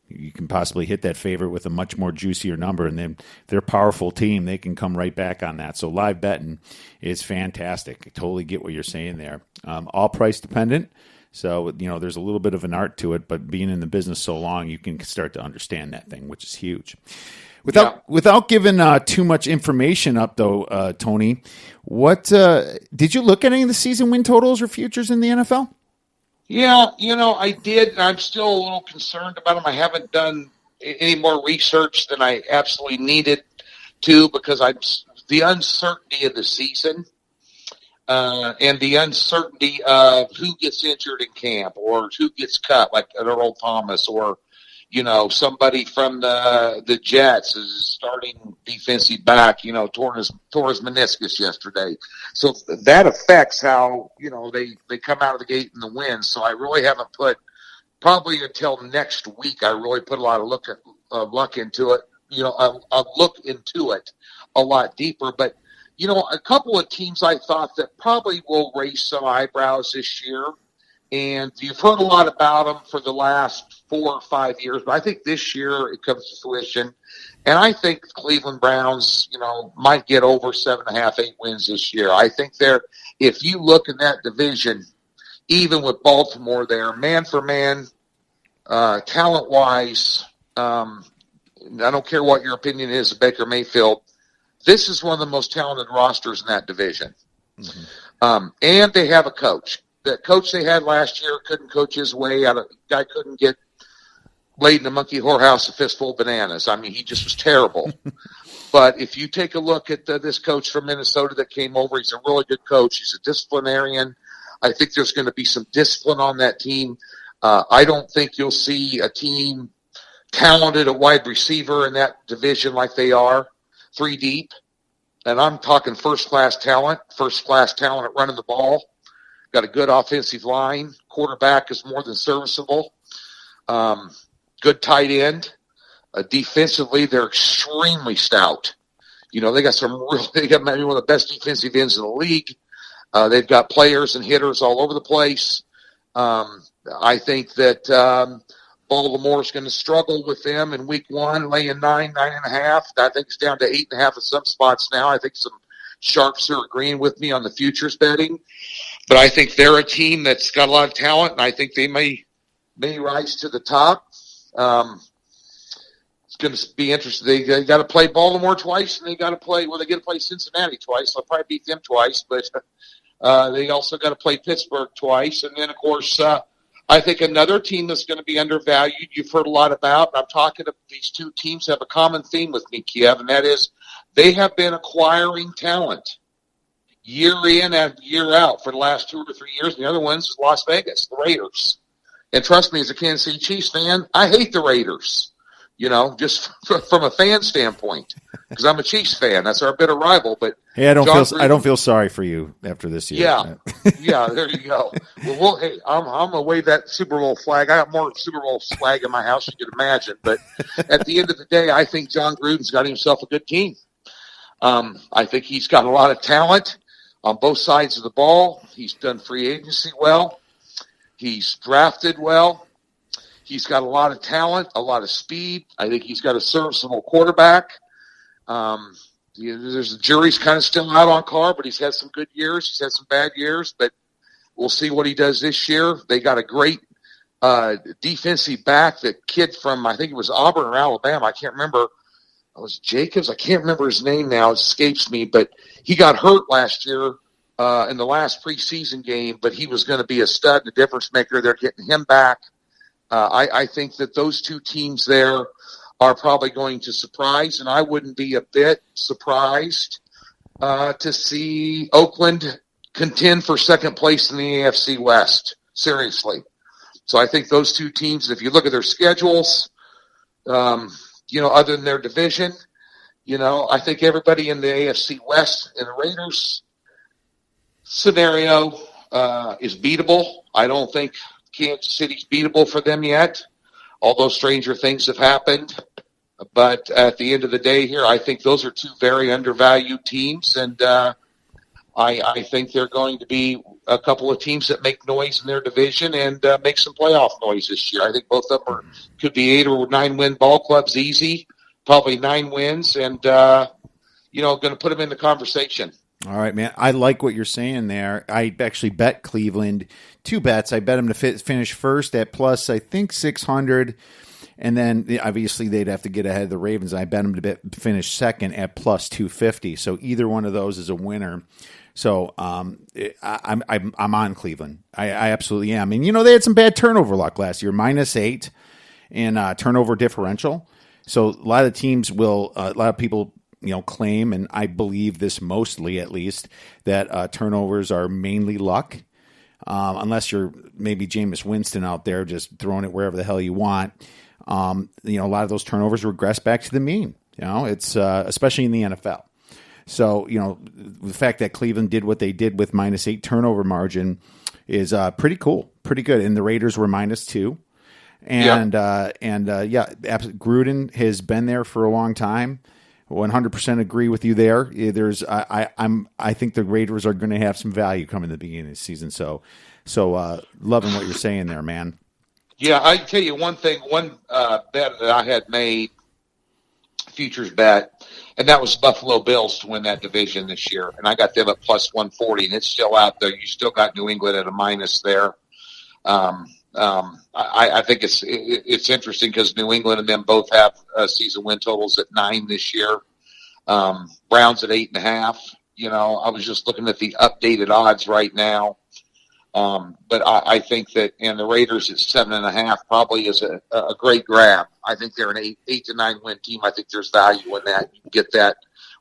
you can possibly hit that favorite with a much more juicier number. And then if they're a powerful team, they can come right back on that. So live betting is fantastic. I totally get what you're saying there. All price dependent. So, there's a little bit of an art to it, but being in the business so long, you can start to understand that thing, which is huge. Without giving too much information up, though, Tony, what did you look at any of the season win totals or futures in the NFL? Yeah, I did. And I'm still a little concerned about them. I haven't done any more research than I absolutely needed to because the uncertainty of the season and the uncertainty of who gets injured in camp or who gets cut, like Earl Thomas or somebody from the Jets is starting defensive back, tore his meniscus yesterday. So that affects how, they come out of the gate in the win. So I really haven't put, probably until next week, I really put a lot of luck into it, a look into it a lot deeper. But, a couple of teams I thought that probably will raise some eyebrows this year. And you've heard a lot about them for the last 4 or 5 years, but I think this year it comes to fruition. And I think the Cleveland Browns, might get over 7.5, 8 wins this year. I think if you look in that division, even with Baltimore there, man for man, talent-wise, I don't care what your opinion is of Baker Mayfield, this is one of the most talented rosters in that division. Mm-hmm. And they have a coach. The coach they had last year couldn't coach his way out of. Guy couldn't get laid in a monkey whorehouse a fistful of bananas. I mean, he just was terrible. But if you take a look at this coach from Minnesota that came over, he's a really good coach. He's a disciplinarian. I think there's going to be some discipline on that team. I don't think you'll see a team talented at wide receiver in that division like they are, 3 deep. And I'm talking first-class talent at running the ball. Got a good offensive line. Quarterback is more than serviceable. Good tight end. Defensively, they're extremely stout. They got maybe one of the best defensive ends in the league. They've got players and hitters all over the place. I think that Baltimore is going to struggle with them in week 1, laying 9.5. I think it's down to 8.5 at some spots now. I think some sharps are agreeing with me on the futures betting. But I think they're a team that's got a lot of talent, and I think they may rise to the top. It's going to be interesting. They got to play Baltimore twice, and they get to play Cincinnati twice. They'll probably beat them twice, but they also got to play Pittsburgh twice. And then, of course, I think another team that's going to be undervalued, you've heard a lot about, and I'm talking about these two teams have a common theme with me, Kiev, and that is they have been acquiring talent year in and year out for the last 2 or 3 years. The other one's is Las Vegas, the Raiders. And trust me, as a Kansas City Chiefs fan, I hate the Raiders, just from a fan standpoint, because I'm a Chiefs fan. That's our bitter rival. But hey, I don't feel sorry for you after this year. Yeah, there you go. Well, hey, I'm gonna wave that Super Bowl flag. I got more Super Bowl flag in my house than you can imagine. But at the end of the day, I think John Gruden's got himself a good team. I think he's got a lot of talent on both sides of the ball. He's done free agency well. He's drafted well. He's got a lot of talent, a lot of speed. I think he's got a serviceable quarterback. The jury's kind of still out on Carr, but he's had some good years. He's had some bad years, but we'll see what he does this year. They got a great defensive back, the kid from, I think it was Auburn or Alabama. I can't remember. It was Jacobs. I can't remember his name now. It escapes me, but he got hurt last year in the last preseason game, but he was going to be a stud and a difference maker. They're getting him back. I think that those two teams there are probably going to surprise, and I wouldn't be a bit surprised to see Oakland contend for second place in the AFC West. Seriously. So I think those two teams, if you look at their schedules, other than their division, I think everybody in the AFC West in the Raiders scenario is beatable. I don't think Kansas City's beatable for them yet, although stranger things have happened. But at the end of the day here, I think those are two very undervalued teams, and I think they're going to be a couple of teams that make noise in their division and make some playoff noise this year. I think both of them could be 8 or 9 win ball clubs easy, probably 9 wins, and going to put them in the conversation. All right, man. I like what you're saying there. I actually bet Cleveland 2 bets. I bet them to finish first at plus, I think, 600. And then obviously they'd have to get ahead of the Ravens. I bet them to finish second at plus 250. So either one of those is a winner. So I'm on Cleveland. I absolutely am. And they had some bad turnover luck last year, -8 in turnover differential. So a lot of teams will, a lot of people claim, and I believe this mostly at least, that turnovers are mainly luck. Unless you're maybe Jameis Winston out there just throwing it wherever the hell you want. A lot of those turnovers regress back to the mean. It's especially in the NFL. So, the fact that Cleveland did what they did with -8 turnover margin is pretty cool, pretty good. And the Raiders were -2. And Gruden has been there for a long time. 100% agree with you there. I think the Raiders are going to have some value coming in the beginning of the season. So loving what you're saying there, man. Yeah, I tell you one thing. One bet that I had made, futures bet, and that was Buffalo Bills to win that division this year, and I got them at plus 140, and it's still out there. You still got New England at a minus there. I think it's interesting because New England and them both have season win totals at 9 this year. Browns at 8.5. I was just looking at the updated odds right now. But I think that, and the Raiders at 7.5 probably is a great grab. I think they're an 8 to 9 win team. I think there's value in that. You can get that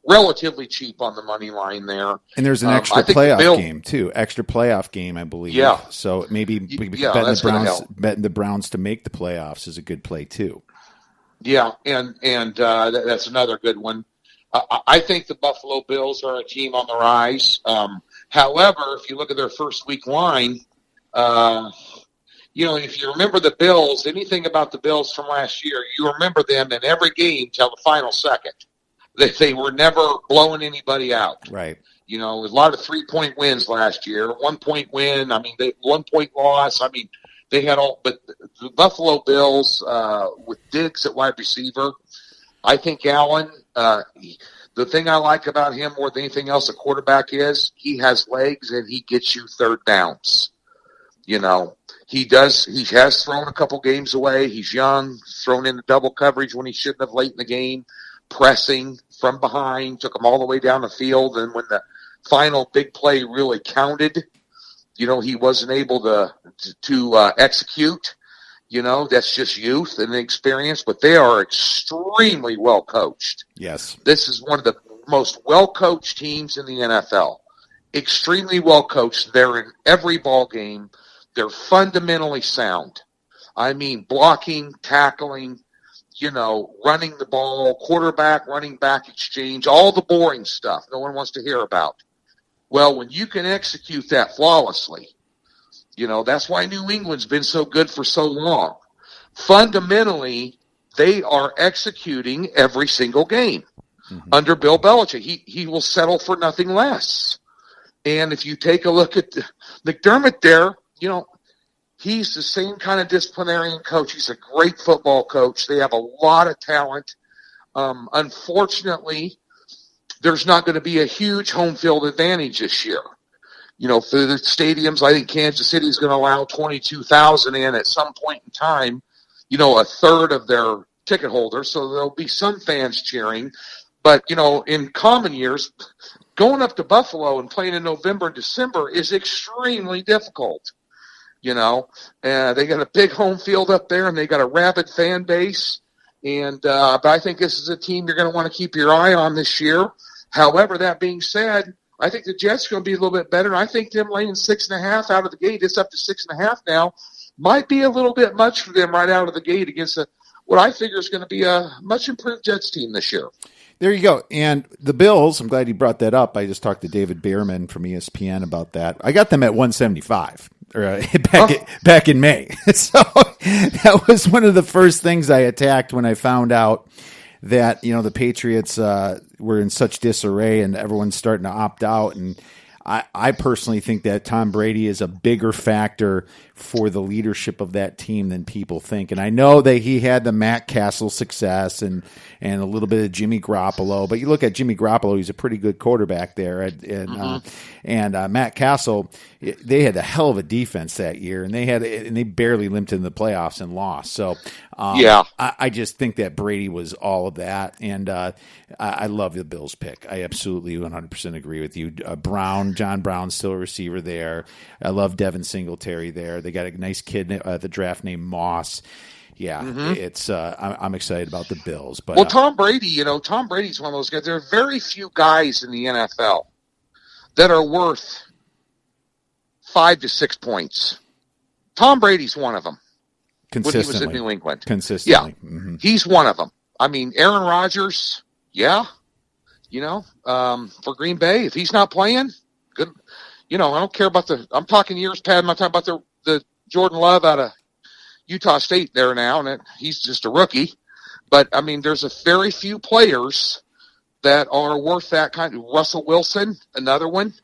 relatively cheap on the money line there. And there's an extra playoff game too. Extra playoff game, I believe. Yeah. So maybe betting the Browns to make the playoffs is a good play too. Yeah, and that's another good one. I think the Buffalo Bills are a team on the rise. However, if you look at their first week line, if you remember the Bills, anything about the Bills from last year, you remember them in every game till the final second. They were never blowing anybody out. Right. A lot of 3-point wins last year, 1-point win. 1-point loss. They had all, but the Buffalo Bills with Diggs at wide receiver, I think Allen, the thing I like about him more than anything else, a quarterback is he has legs and he gets you third downs. He has thrown a couple games away. He's young, thrown into double coverage when he shouldn't have late in the game, pressing from behind, took him all the way down the field. And when the final big play really counted, he wasn't able to execute. That's just youth and experience, but they are extremely well coached. Yes. This is one of the most well-coached teams in the NFL. Extremely well coached. They're in every ball game. They're fundamentally sound. Blocking, tackling, running the ball, quarterback, running back exchange, all the boring stuff no one wants to hear about. Well, when you can execute that flawlessly, that's why New England's been so good for so long. Fundamentally, they are executing every single game. Mm-hmm. Under Bill Belichick. He will settle for nothing less. And if you take a look at McDermott there, he's the same kind of disciplinarian coach. He's a great football coach. They have a lot of talent. Unfortunately, there's not going to be a huge home field advantage this year. For the stadiums, I think Kansas City is going to allow 22,000 in at some point in time, a third of their ticket holders. So there'll be some fans cheering. But, in common years, going up to Buffalo and playing in November and December is extremely difficult. They got a big home field up there, and they got a rabid fan base. And but I think this is a team you're going to want to keep your eye on this year. However, that being said, I think the Jets are going to be a little bit better. I think them laying 6.5 out of the gate, it's up to 6.5 now, might be a little bit much for them right out of the gate against what I figure is going to be a much improved Jets team this year. There you go. And the Bills, I'm glad you brought that up. I just talked to David Behrman from ESPN about that. I got them at 175 back in May. So that was one of the first things I attacked when I found out that, the Patriots were in such disarray and everyone's starting to opt out. And I personally think that Tom Brady is a bigger factor for the leadership of that team than people think. And I know that he had the Matt Castle success and a little bit of Jimmy Garoppolo, but you look at Jimmy Garoppolo, he's a pretty good quarterback there. And Matt Castle, they had a hell of a defense that year, and they barely limped into the playoffs and lost. So I just think that Brady was all of that. And I love the Bills pick. I absolutely 100% agree with you. John Brown's still a receiver there. I love Devin Singletary there. They got a nice kid at the draft named Moss. Yeah, it's. I'm excited about the Bills. But Tom Brady, Tom Brady's one of those guys. There are very few guys in the NFL that are worth 5 to 6 points. Tom Brady's one of them. When he was in New England, consistently, he's one of them. I mean, Aaron Rodgers, for Green Bay, if he's not playing, good. I don't care about I'm talking years past. I'm not talking about the Jordan Love out of Utah State there now, and he's just a rookie. But, I mean, there's a very few players that are worth that kind of. Russell Wilson, another one.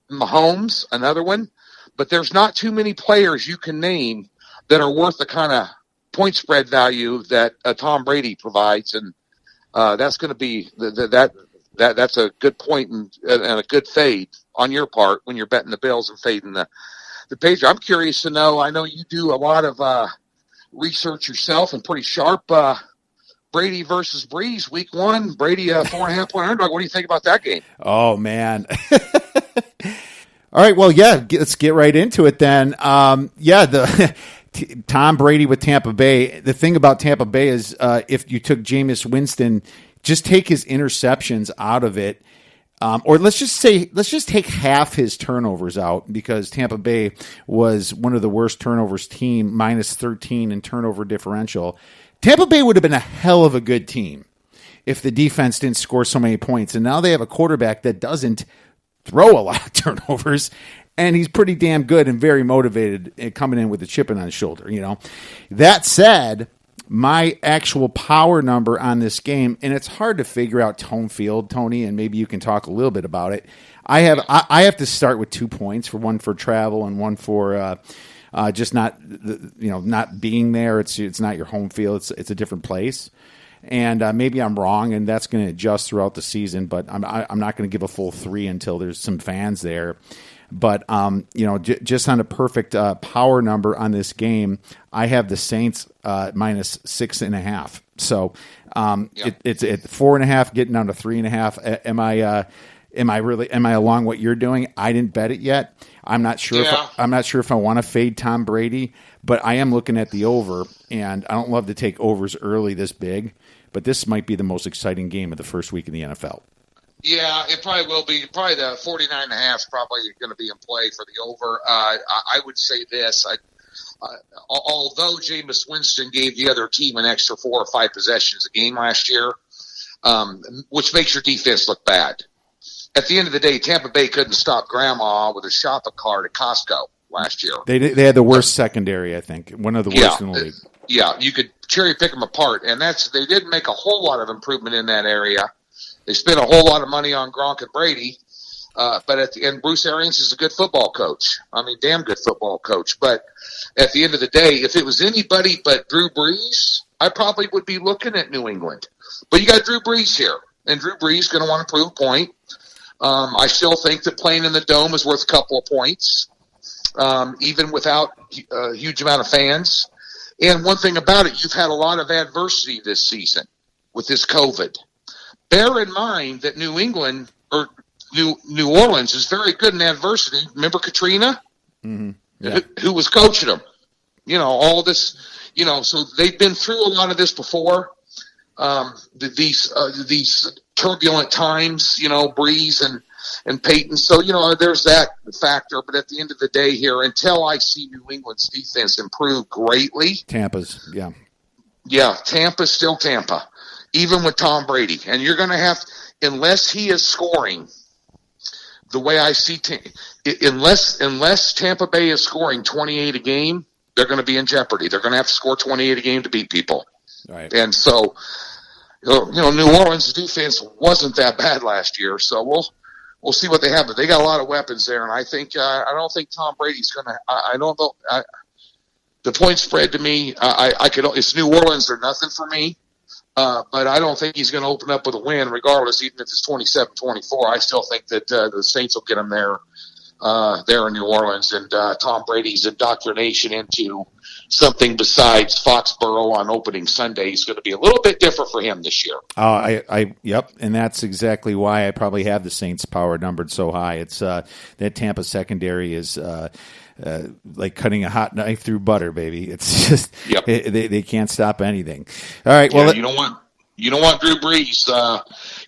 Mahomes, another one. But there's not too many players you can name that are worth the kind of point spread value that Tom Brady provides. And that's going to be that's a good point and a good fade on your part when you're betting the Bills and fading the Patriots. I'm curious to know. I know you do a lot of research yourself and pretty sharp. Brady versus Breeze, week 1. Brady 4.5 point underdog. What do you think about that game? Oh man. All right. Well, let's get right into it then. The Tom Brady with Tampa Bay. The thing about Tampa Bay is if you took Jameis Winston, just take his interceptions out of it. Or let's just take half his turnovers out, because Tampa Bay was one of the worst turnovers team, -13 in turnover differential. Tampa Bay would have been a hell of a good team if the defense didn't score so many points. And now they have a quarterback that doesn't throw a lot of turnovers, and he's pretty damn good and very motivated coming in with a chip on his shoulder. That said, my actual power number on this game, and it's hard to figure out home field, Tony, and maybe you can talk a little bit about it. I have to start with 2 points, one for travel and one for just not being there. It's not your home field. It's a different place. And maybe I'm wrong, and that's going to adjust throughout the season. But I'm not going to give a full 3 until there's some fans there. But just on a perfect power number on this game, I have the Saints -6.5. So it's at 4.5, getting down to 3.5. Am I along what you're doing? I didn't bet it yet. I'm not sure. I'm not sure if I want to fade Tom Brady, but I am looking at the over, and I don't love to take overs early this big, but this might be the most exciting game of the first week in the NFL. Yeah, it probably will be. Probably the 49.5 is probably going to be in play for the over. I would say this. Although Jameis Winston gave the other team an extra 4 or 5 possessions a game last year, which makes your defense look bad. At the end of the day, Tampa Bay couldn't stop Grandma with a shopping cart at Costco last year. They had the worst secondary, I think. One of the worst in the league. Yeah, you could cherry pick them apart, and they didn't make a whole lot of improvement in that area. They spent a whole lot of money on Gronk and Brady, but at the end, Bruce Arians is a good football coach. I mean, damn good football coach. But at the end of the day, if it was anybody but Drew Brees, I probably would be looking at New England. But you got Drew Brees here, and Drew Brees is going to want to prove a point. I still think that playing in the Dome is worth a couple of points, even without a huge amount of fans. And one thing about it, you've had a lot of adversity this season with this COVID. Bear in mind that New England or New Orleans is very good in adversity. Remember Katrina? Mm-hmm. Yeah. Who was coaching them? All this, so they've been through a lot of this before. These turbulent times, Breeze and Peyton. So, there's that factor. But at the end of the day here, until I see New England's defense improve greatly. Tampa's, yeah. Yeah, Tampa's still Tampa, even with Tom Brady. And you're going to have, unless he is scoring the way I see, unless Tampa Bay is scoring 28 a game, they're going to be in jeopardy. They're going to have to score 28 a game to beat people. Right. And so, New Orleans' defense wasn't that bad last year. So we'll see what they have. But they got a lot of weapons there. And I think I don't think Tom Brady's going to. I don't know. The point spread to me, it's New Orleans or nothing for me. But I don't think he's going to open up with a win, regardless, even if it's 27-24. I still think that the Saints will get him there in New Orleans. And Tom Brady's indoctrination into something besides Foxborough on opening Sunday is going to be a little bit different for him this year. Yep, and that's exactly why I probably have the Saints power numbered so high. It's that Tampa secondary is like cutting a hot knife through butter, baby. It's just they can't stop anything. All right, well, you don't want Drew Brees.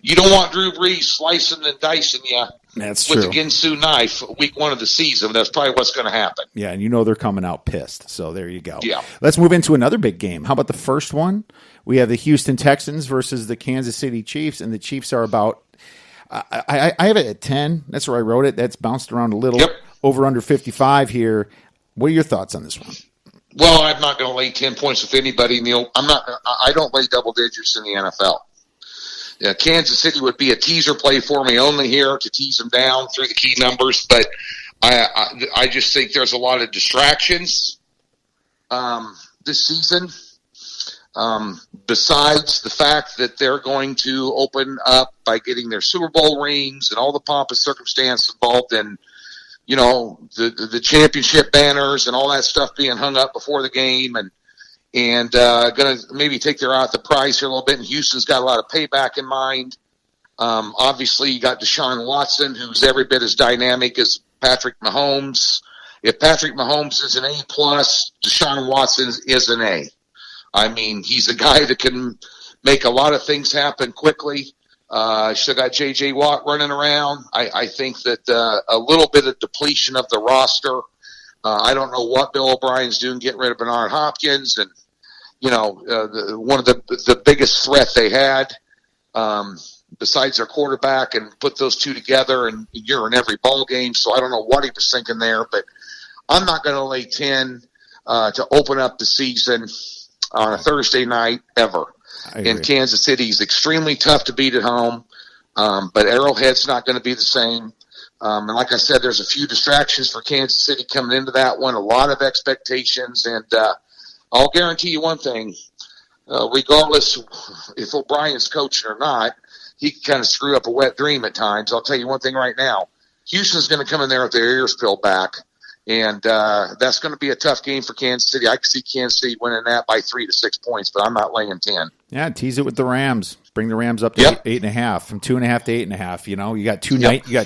You don't want Drew Brees slicing and dicing you. That's with true. the Ginsu knife week 1 of the season. That's probably what's going to happen. Yeah, and they're coming out pissed. So there you go. Yeah. Let's move into another big game. How about the first one? We have the Houston Texans versus the Kansas City Chiefs, and the Chiefs are about I have it at 10. That's where I wrote it. That's bounced around a little. Yep. Over under 55 here. What are your thoughts on this one? Well, I'm not going to lay 10 points with anybody. I don't lay double digits in the NFL. Yeah, Kansas City would be a teaser play for me only here to tease them down through the key numbers, but I just think there's a lot of distractions this season. Besides the fact that they're going to open up by getting their Super Bowl rings and all the pomp and circumstance involved in, the championship banners and all that stuff being hung up before the game, and going to maybe take their eye off the prize here a little bit. And Houston's got a lot of payback in mind. Obviously, you got Deshaun Watson, who's every bit as dynamic as Patrick Mahomes. If Patrick Mahomes is an A+, Deshaun Watson is an A. I mean, he's a guy that can make a lot of things happen quickly. Still got J.J. Watt running around. I think that a little bit of depletion of the roster. I don't know what Bill O'Brien's doing, getting rid of Bernard Hopkins, and one of the biggest threat they had, besides their quarterback, and put those two together, and you're in every ball game. So I don't know what he was thinking there, but I'm not going to lay 10 to open up the season on a Thursday night ever. In Kansas City is extremely tough to beat at home, but Arrowhead's not going to be the same. And like I said, there's a few distractions for Kansas City coming into that one, a lot of expectations. And I'll guarantee you one thing, regardless if O'Brien's coaching or not, he can kind of screw up a wet dream at times. I'll tell you one thing right now, Houston's going to come in there with their ears peeled back, and that's going to be a tough game for Kansas City. I can see Kansas City winning that by 3 to 6 points, but I'm not laying 10. Yeah, tease it with the Rams. Bring the Rams up to 8.5, from 2.5 to 8.5. You got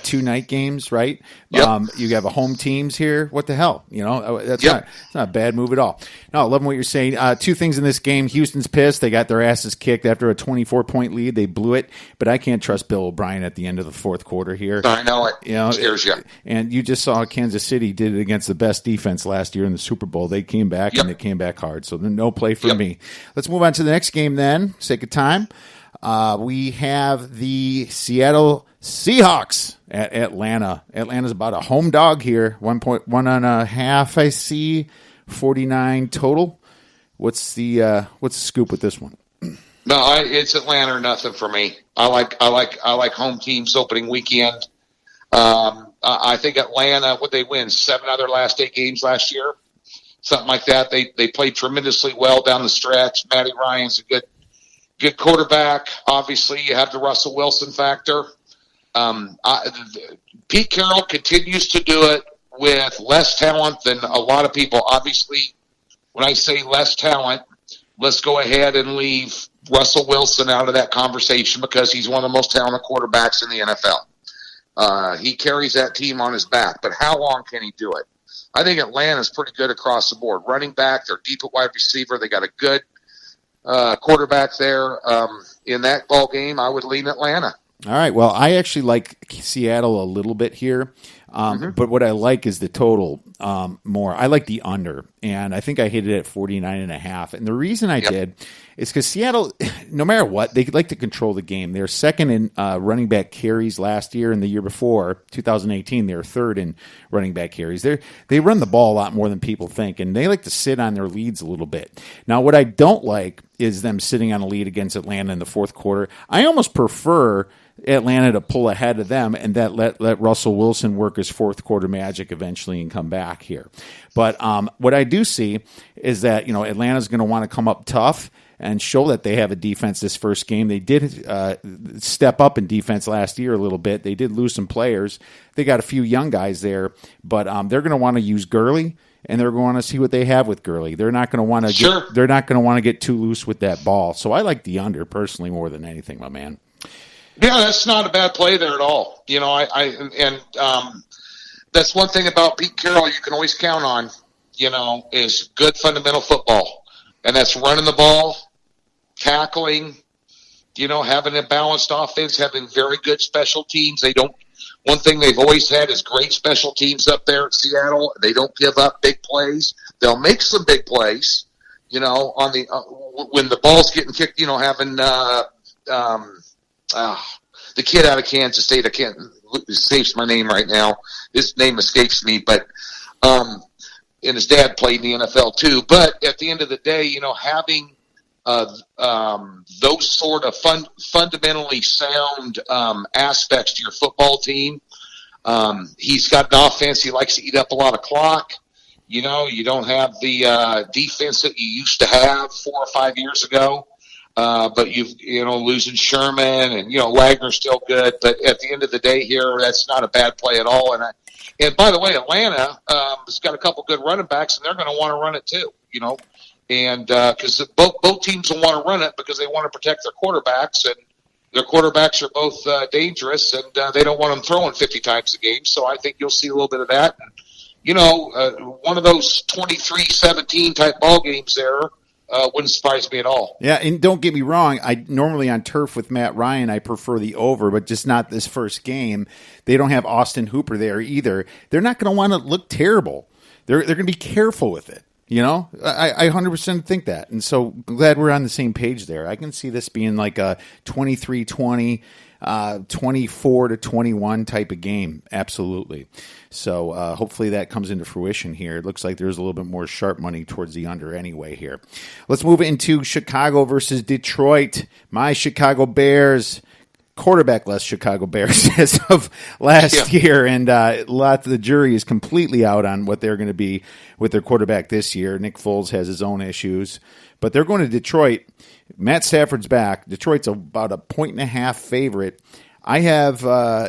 two night games, right? Yep. You have a home teams here. What the hell? That's not a bad move at all. No, loving what you're saying. Two things in this game. Houston's pissed. They got their asses kicked after a 24-point lead. They blew it, but I can't trust Bill O'Brien at the end of the fourth quarter here. I know it. Scares you. And you just saw Kansas City did it against the best defense last year in the Super Bowl. They came back and they came back hard. So no play for me. Let's move on to the next game then. Sake of time. We have the Seattle Seahawks at Atlanta. Atlanta's about a home dog here. 1.5, I see. 49 total. What's the scoop with this one? No, it's Atlanta or nothing for me. I like home teams opening weekend. I think Atlanta, what they win, 7 out of their last 8 games last year, something like that. They played tremendously well down the stretch. Matty Ryan's a good quarterback. Obviously, you have the Russell Wilson factor. Pete Carroll continues to do it with less talent than a lot of people. Obviously, when I say less talent, let's go ahead and leave Russell Wilson out of that conversation because he's one of the most talented quarterbacks in the NFL. He carries that team on his back, but how long can he do it? I think Atlanta's pretty good across the board. Running back, they're deep at wide receiver. They got a good quarterback there. In that ball game, I would lean Atlanta. All right. Well, I actually like Seattle a little bit here. But what I like is the total more. I like the under, and I think I hit it at 49.5. And the reason I did is because Seattle, no matter what, they like to control the game. They're second in running back carries last year, and the year before, 2018, they were third in running back carries. They run the ball a lot more than people think, and they like to sit on their leads a little bit. Now, what I don't like is them sitting on a lead against Atlanta in the fourth quarter. I almost prefer Atlanta to pull ahead of them and that let Russell Wilson work his fourth quarter magic eventually and come back here. But what I do see is that Atlanta's going to want to come up tough and show that they have a defense this first game. They did step up in defense last year a little bit. They did lose some players. They got a few young guys there, but they're going to want to use Gurley. And they're going to see what they have with Gurley. They're not going to want to. They're not going to want to get too loose with that ball. So I like the under personally more than anything, my man. Yeah, that's not a bad play there at all. That's one thing about Pete Carroll you can always count on, is good fundamental football. And that's running the ball, tackling, having a balanced offense, having very good special teams. One thing they've always had is great special teams up there at Seattle. They don't give up big plays. They'll make some big plays, on the when the ball's getting kicked, having the kid out of Kansas State, it escapes my name right now. His name escapes me, but and his dad played in the NFL too. But at the end of the day, having those sort of fundamentally sound aspects to your football team. He's got an offense. He likes to eat up a lot of clock. You don't have the defense that you used to have 4 or 5 years ago. But losing Sherman and, Wagner's still good. But at the end of the day here, that's not a bad play at all. And by the way, Atlanta has got a couple good running backs, and they're going to want to run it too, and because both teams will want to run it because they want to protect their quarterbacks, and their quarterbacks are both dangerous, and they don't want them throwing 50 times a game. So I think you'll see a little bit of that. And, one of those 23-17 type ball games there wouldn't surprise me at all. Yeah, and don't get me wrong. I normally on turf with Matt Ryan, I prefer the over, but just not this first game. They don't have Austin Hooper there either. They're not going to want to look terrible. They're going to be careful with it. I 100% think that. And so I'm glad we're on the same page there. I can see this being like a 23-20, 24-21 type of game. Absolutely. So hopefully that comes into fruition here. It looks like there's a little bit more sharp money towards the under anyway here. Let's move into Chicago versus Detroit. My Chicago Bears. Quarterback-less Chicago Bears as of last year, and lots of the jury is completely out on what they're going to be with their quarterback this year. Nick Foles has his own issues, but they're going to Detroit. Matt Stafford's back. Detroit's about a 1.5 favorite. I have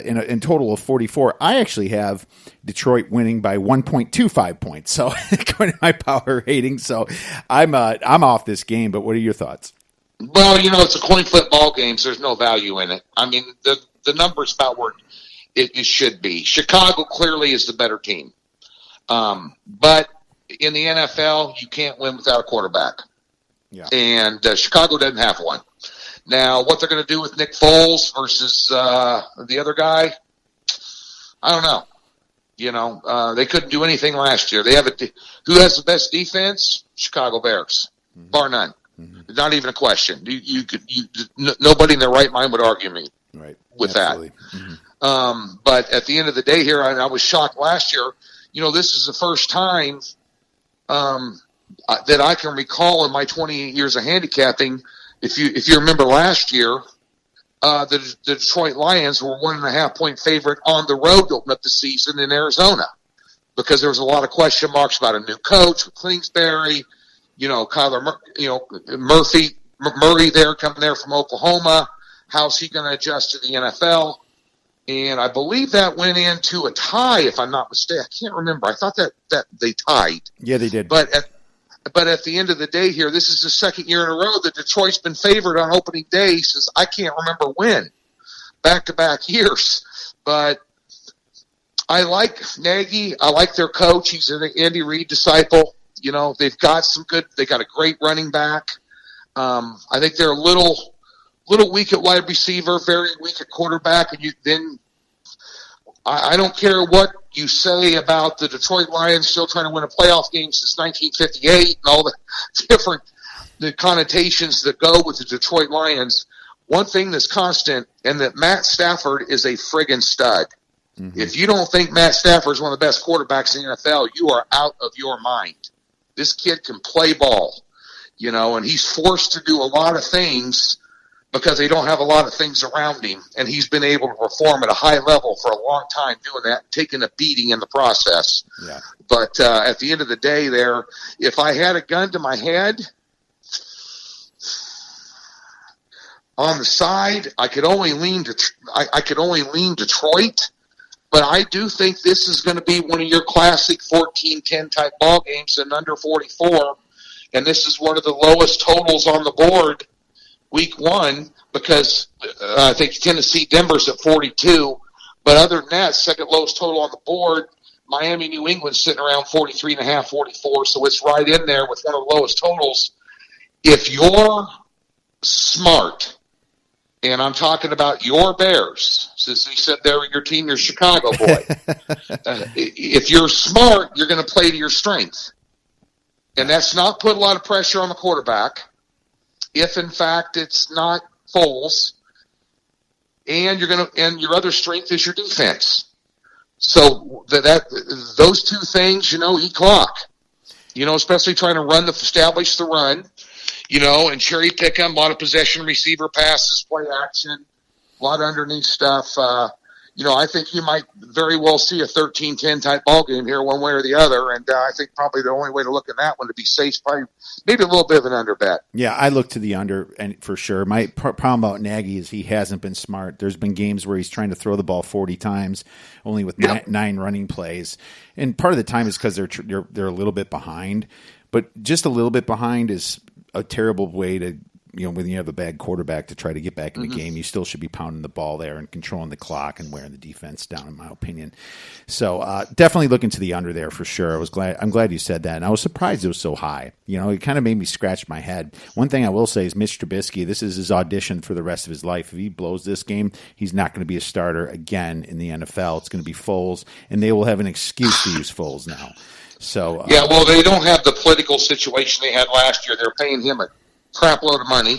in total of 44. I actually have Detroit winning by 1.25 points. So according to my power rating, so I'm off this game. But what are your thoughts? Well, it's a coin flip ball game, so there's no value in it. I mean, the number's about where it should be. Chicago clearly is the better team. But in the NFL, you can't win without a quarterback. Yeah. And Chicago doesn't have one. Now, what they're going to do with Nick Foles versus the other guy, I don't know. They couldn't do anything last year. They have who has the best defense? Chicago Bears, bar none. Mm-hmm. Not even a question. Nobody in their right mind would argue me with Absolutely. that. Mm-hmm. But at the end of the day here, I was shocked last year. This is the first time that I can recall in my 28 years of handicapping. If you remember last year, the Detroit Lions were 1.5 point favorite on the road to open up the season in Arizona because there was a lot of question marks about a new coach with Kingsbury. Kyler, Murray there coming there from Oklahoma. How's he going to adjust to the NFL? And I believe that went into a tie, if I'm not mistaken. I can't remember. I thought that they tied. Yeah, they did. But at the end of the day here, this is the second year in a row that Detroit's been favored on opening day since I can't remember when. Back-to-back years. But I like Nagy. I like their coach. He's an Andy Reid disciple. They've got they got a great running back. I think they're a little little weak at wide receiver, very weak at quarterback, and I don't care what you say about the Detroit Lions still trying to win a playoff game since 1958 and all the different the connotations that go with the Detroit Lions. One thing that's constant, and that Matt Stafford is a friggin' stud. Mm-hmm. If you don't think Matt Stafford is one of the best quarterbacks in the NFL, you are out of your mind. This kid can play ball, and he's forced to do a lot of things because they don't have a lot of things around him, and he's been able to perform at a high level for a long time doing that, taking a beating in the process. Yeah. But at the end of the day there, if I had a gun to my head, on the side, I could only lean Detroit, but I do think this is going to be one of your classic 14-10 type ball games and under 44, and this is one of the lowest totals on the board week one because I think Tennessee Denver's at 42, but other than that, second lowest total on the board. Miami, New England's sitting around 43.5, 44, so it's right in there with one of the lowest totals. If you're smart, and I'm talking about your Bears, since you said they're your team, your Chicago boy. If you're smart, you're going to play to your strength. And that's not put a lot of pressure on the quarterback. If, in fact, it's not Foles, and your other strength is your defense. So those two things, eat clock. Especially trying to establish the run. And cherry pick them, a lot of possession receiver passes, play action, a lot of underneath stuff. I think you might very well see a 13-10 type ball game here one way or the other, and I think probably the only way to look at that one to be safe is probably maybe a little bit of an under bet. Yeah, I look to the under and for sure. My problem about Nagy is he hasn't been smart. There's been games where he's trying to throw the ball 40 times, only with nine running plays, and part of the time is because they're a little bit behind, but just a little bit behind is a terrible way to, when you have a bad quarterback to try to get back in the game. You still should be pounding the ball there and controlling the clock and wearing the defense down, in my opinion. So definitely looking to the under there for sure. I'm glad you said that, and I was surprised it was so high. It kind of made me scratch my head. One thing I will say is Mitch Trubisky, this is his audition for the rest of his life. If he blows this game, he's not going to be a starter again in the NFL. It's going to be Foles, and they will have an excuse to use Foles now. So yeah, well, they don't have the political situation they had last year. They're paying him a crap load of money,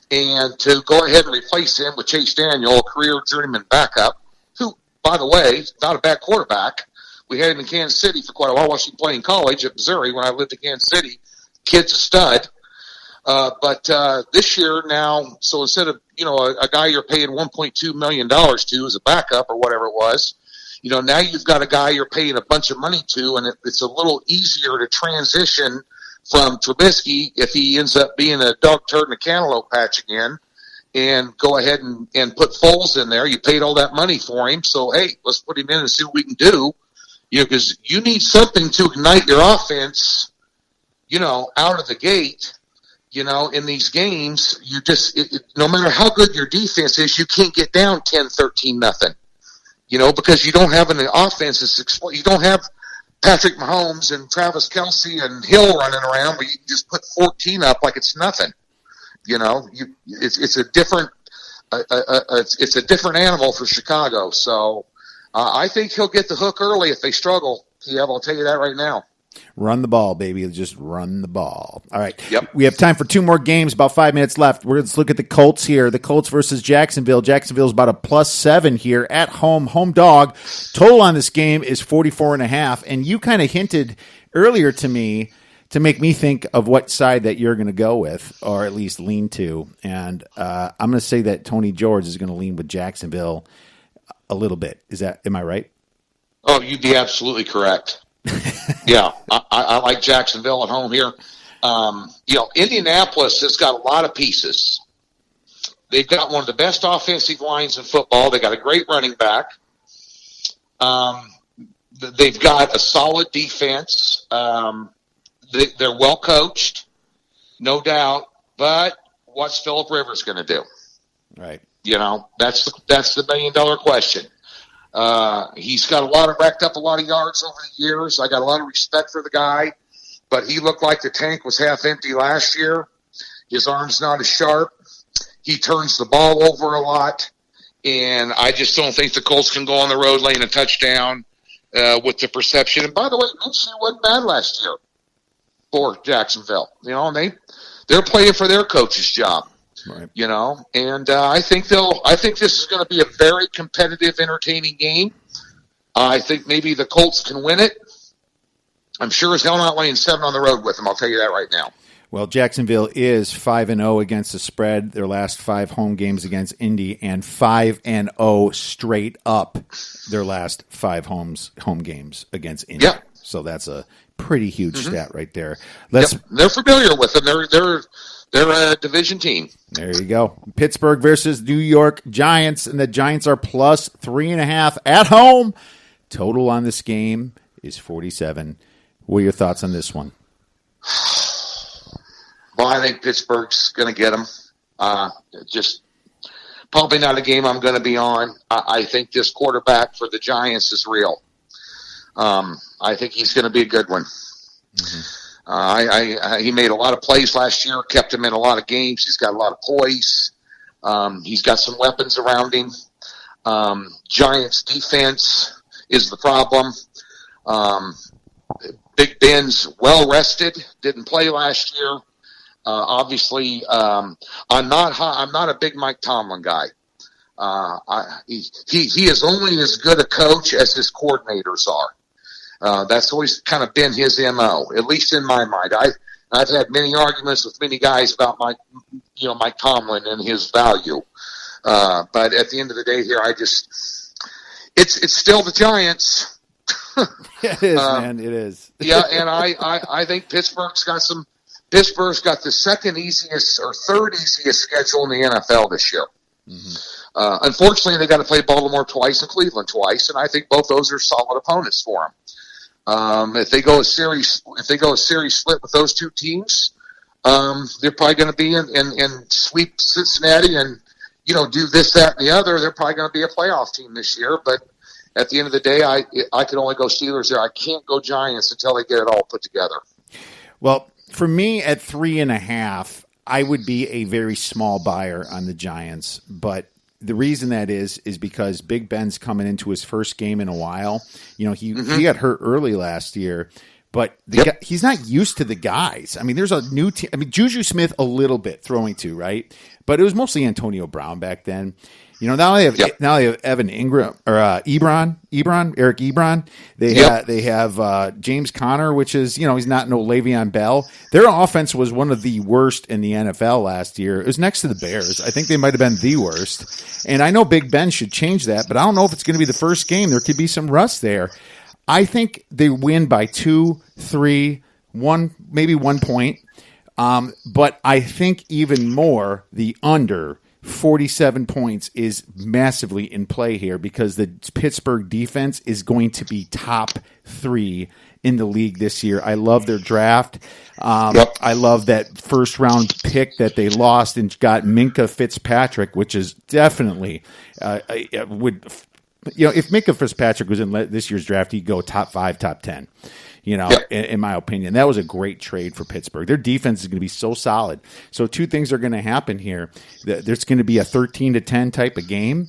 and to go ahead and replace him with Chase Daniel, a career journeyman backup, who, by the way, is not a bad quarterback. We had him in Kansas City for quite a while. I watched him play in college at Missouri when I lived in Kansas City. Kid's a stud. But this year now, so instead of a guy you're paying $1.2 million to as a backup or whatever it was, now you've got a guy you're paying a bunch of money to, and it's a little easier to transition from Trubisky if he ends up being a dog turd in a cantaloupe patch again, and go ahead and put Foles in there. You paid all that money for him, so hey, let's put him in and see what we can do. Because you need something to ignite your offense, out of the gate. In these games, you just no matter how good your defense is, you can't get down 10-13 nothing. Because you don't have an offense that's you don't have Patrick Mahomes and Travis Kelce and Hill running around, but you can just put 14 up like it's nothing. It's a different it's a different animal for Chicago. So I think he'll get the hook early if they struggle. Kiev, I'll tell you that right now. Run the ball, baby. Just run the ball. All right. Yep. We have time for 2 more games, about 5 minutes left. Let's look at the Colts here. The Colts versus Jacksonville. Jacksonville's about a +7 here at home. Home dog. Total on this game is 44.5. And you kind of hinted earlier to me to make me think of what side that you're going to go with, or at least lean to. And I'm going to say that Tony George is going to lean with Jacksonville a little bit. Am I right? Oh, you'd be absolutely correct. Yeah, I like Jacksonville at home here. Indianapolis has got a lot of pieces. They've got one of the best offensive lines in football. They got a great running back. They've got a solid defense. They're well coached, no doubt. But what's Phillip Rivers going to do? Right. That's the $1 million question. He's got racked up a lot of yards over the years. I got a lot of respect for the guy, but he looked like the tank was half empty last year. His arm's not as sharp. He turns the ball over a lot. And I just don't think the Colts can go on the road laying a touchdown with the perception. And by the way, Minshew wasn't bad last year for Jacksonville. And they're playing for their coach's job. Right. And I think this is going to be a very competitive, entertaining game. I think maybe the Colts can win it. I'm sure as hell not laying 7 on the road with them. I'll tell you that right now. Well, Jacksonville is 5-0 against the spread. Their last 5 home games against Indy, and 5-0 straight up their last 5 home games against Indy. Yeah. So that's a pretty huge stat right there. They're familiar with them. They're a division team. There you go. Pittsburgh versus New York Giants, and the Giants are plus 3.5 at home. Total on this game is 47. What are your thoughts on this one? Well, I think Pittsburgh's going to get them. Just probably not a game I'm going to be on. I think this quarterback for the Giants is real. I think he's going to be a good one. He made a lot of plays last year, kept him in a lot of games. He's got a lot of poise. He's got some weapons around him. Giants defense is the problem. Big Ben's well rested, didn't play last year. Obviously, I'm not a big Mike Tomlin guy. He is only as good a coach as his coordinators are. That's always kind of been his MO, at least in my mind. I've had many arguments with many guys about Mike Tomlin and his value. But at the end of the day here, it's still the Giants. It is, man. It is. Yeah. And I think Pittsburgh's got the second easiest or third easiest schedule in the NFL this year. Unfortunately, they got to play Baltimore twice and Cleveland twice, and I think both those are solid opponents for them. If they go a series split with those two teams, they're probably going to be in sweep Cincinnati and do this, that, and the other. They're probably going to be a playoff team this year. But at the end of the day, I can only go Steelers there. I can't go Giants until they get it all put together. Well, for me at 3.5, I would be a very small buyer on the Giants, but the reason that is because Big Ben's coming into his first game in a while. He got hurt early last year, but he's not used to the guys. I mean, there's a new team. I mean, Juju Smith a little bit throwing to, right? But it was mostly Antonio Brown back then. Now they have Evan Ingram or Eric Ebron. They have James Conner, which is he's not no Le'Veon Bell. Their offense was one of the worst in the NFL last year. It was next to the Bears. I think they might have been the worst. And I know Big Ben should change that, but I don't know if it's going to be the first game. There could be some rust there. I think they win by 2, 3, 1, maybe 1 point. But I think even more the under 47 points is massively in play here because the Pittsburgh defense is going to be top 3 in the league this year. I love their draft. I love that first round pick that they lost and got Minkah Fitzpatrick, which is definitely if Minkah Fitzpatrick was in this year's draft, he'd go top 5, top 10. In my opinion. That was a great trade for Pittsburgh. Their defense is going to be so solid. So 2 things are going to happen here. There's going to be a 13-10 type of game,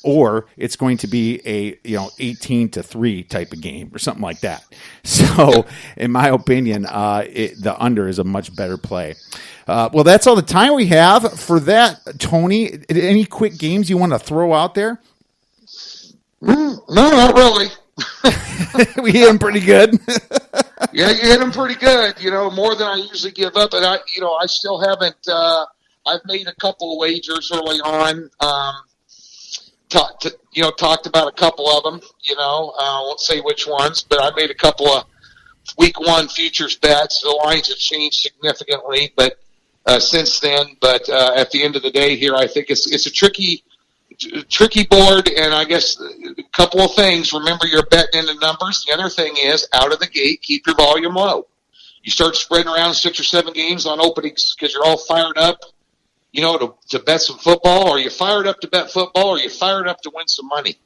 or it's going to be a 18-3 type of game or something like that. So in my opinion, the under is a much better play. Well, that's all the time we have for that, Tony. Any quick games you want to throw out there? No, not really. We hit him pretty good. Yeah, you hit him pretty good. More than I usually give up, and I still haven't. I've made a couple of wagers early on. Talked about a couple of them. I won't say which ones, but I made a couple of week 1 futures bets. The lines have changed significantly, but since then. But at the end of the day, here I think it's a tricky board, and I guess a couple of things. Remember, you're betting into numbers. The other thing is, out of the gate, keep your volume low. You start spreading around 6 or 7 games on openings because you're all fired up, to bet some football. Or you fired up to bet football, or you fired up to win some money.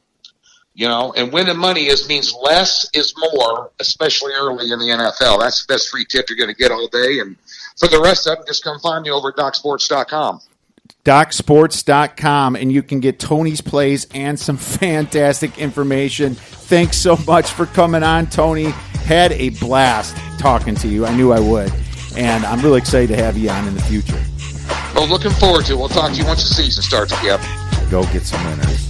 And winning money means less is more, especially early in the NFL. That's the best free tip you're going to get all day. And for the rest of it, just come find me over at DocSports.com. DocSports.com, and you can get Tony's plays and some fantastic information. Thanks so much for coming on, Tony. Had a blast talking to you. I knew I would. And I'm really excited to have you on in the future. Well, looking forward to it. We'll talk to you once the season starts, Kiev. Go get some winners.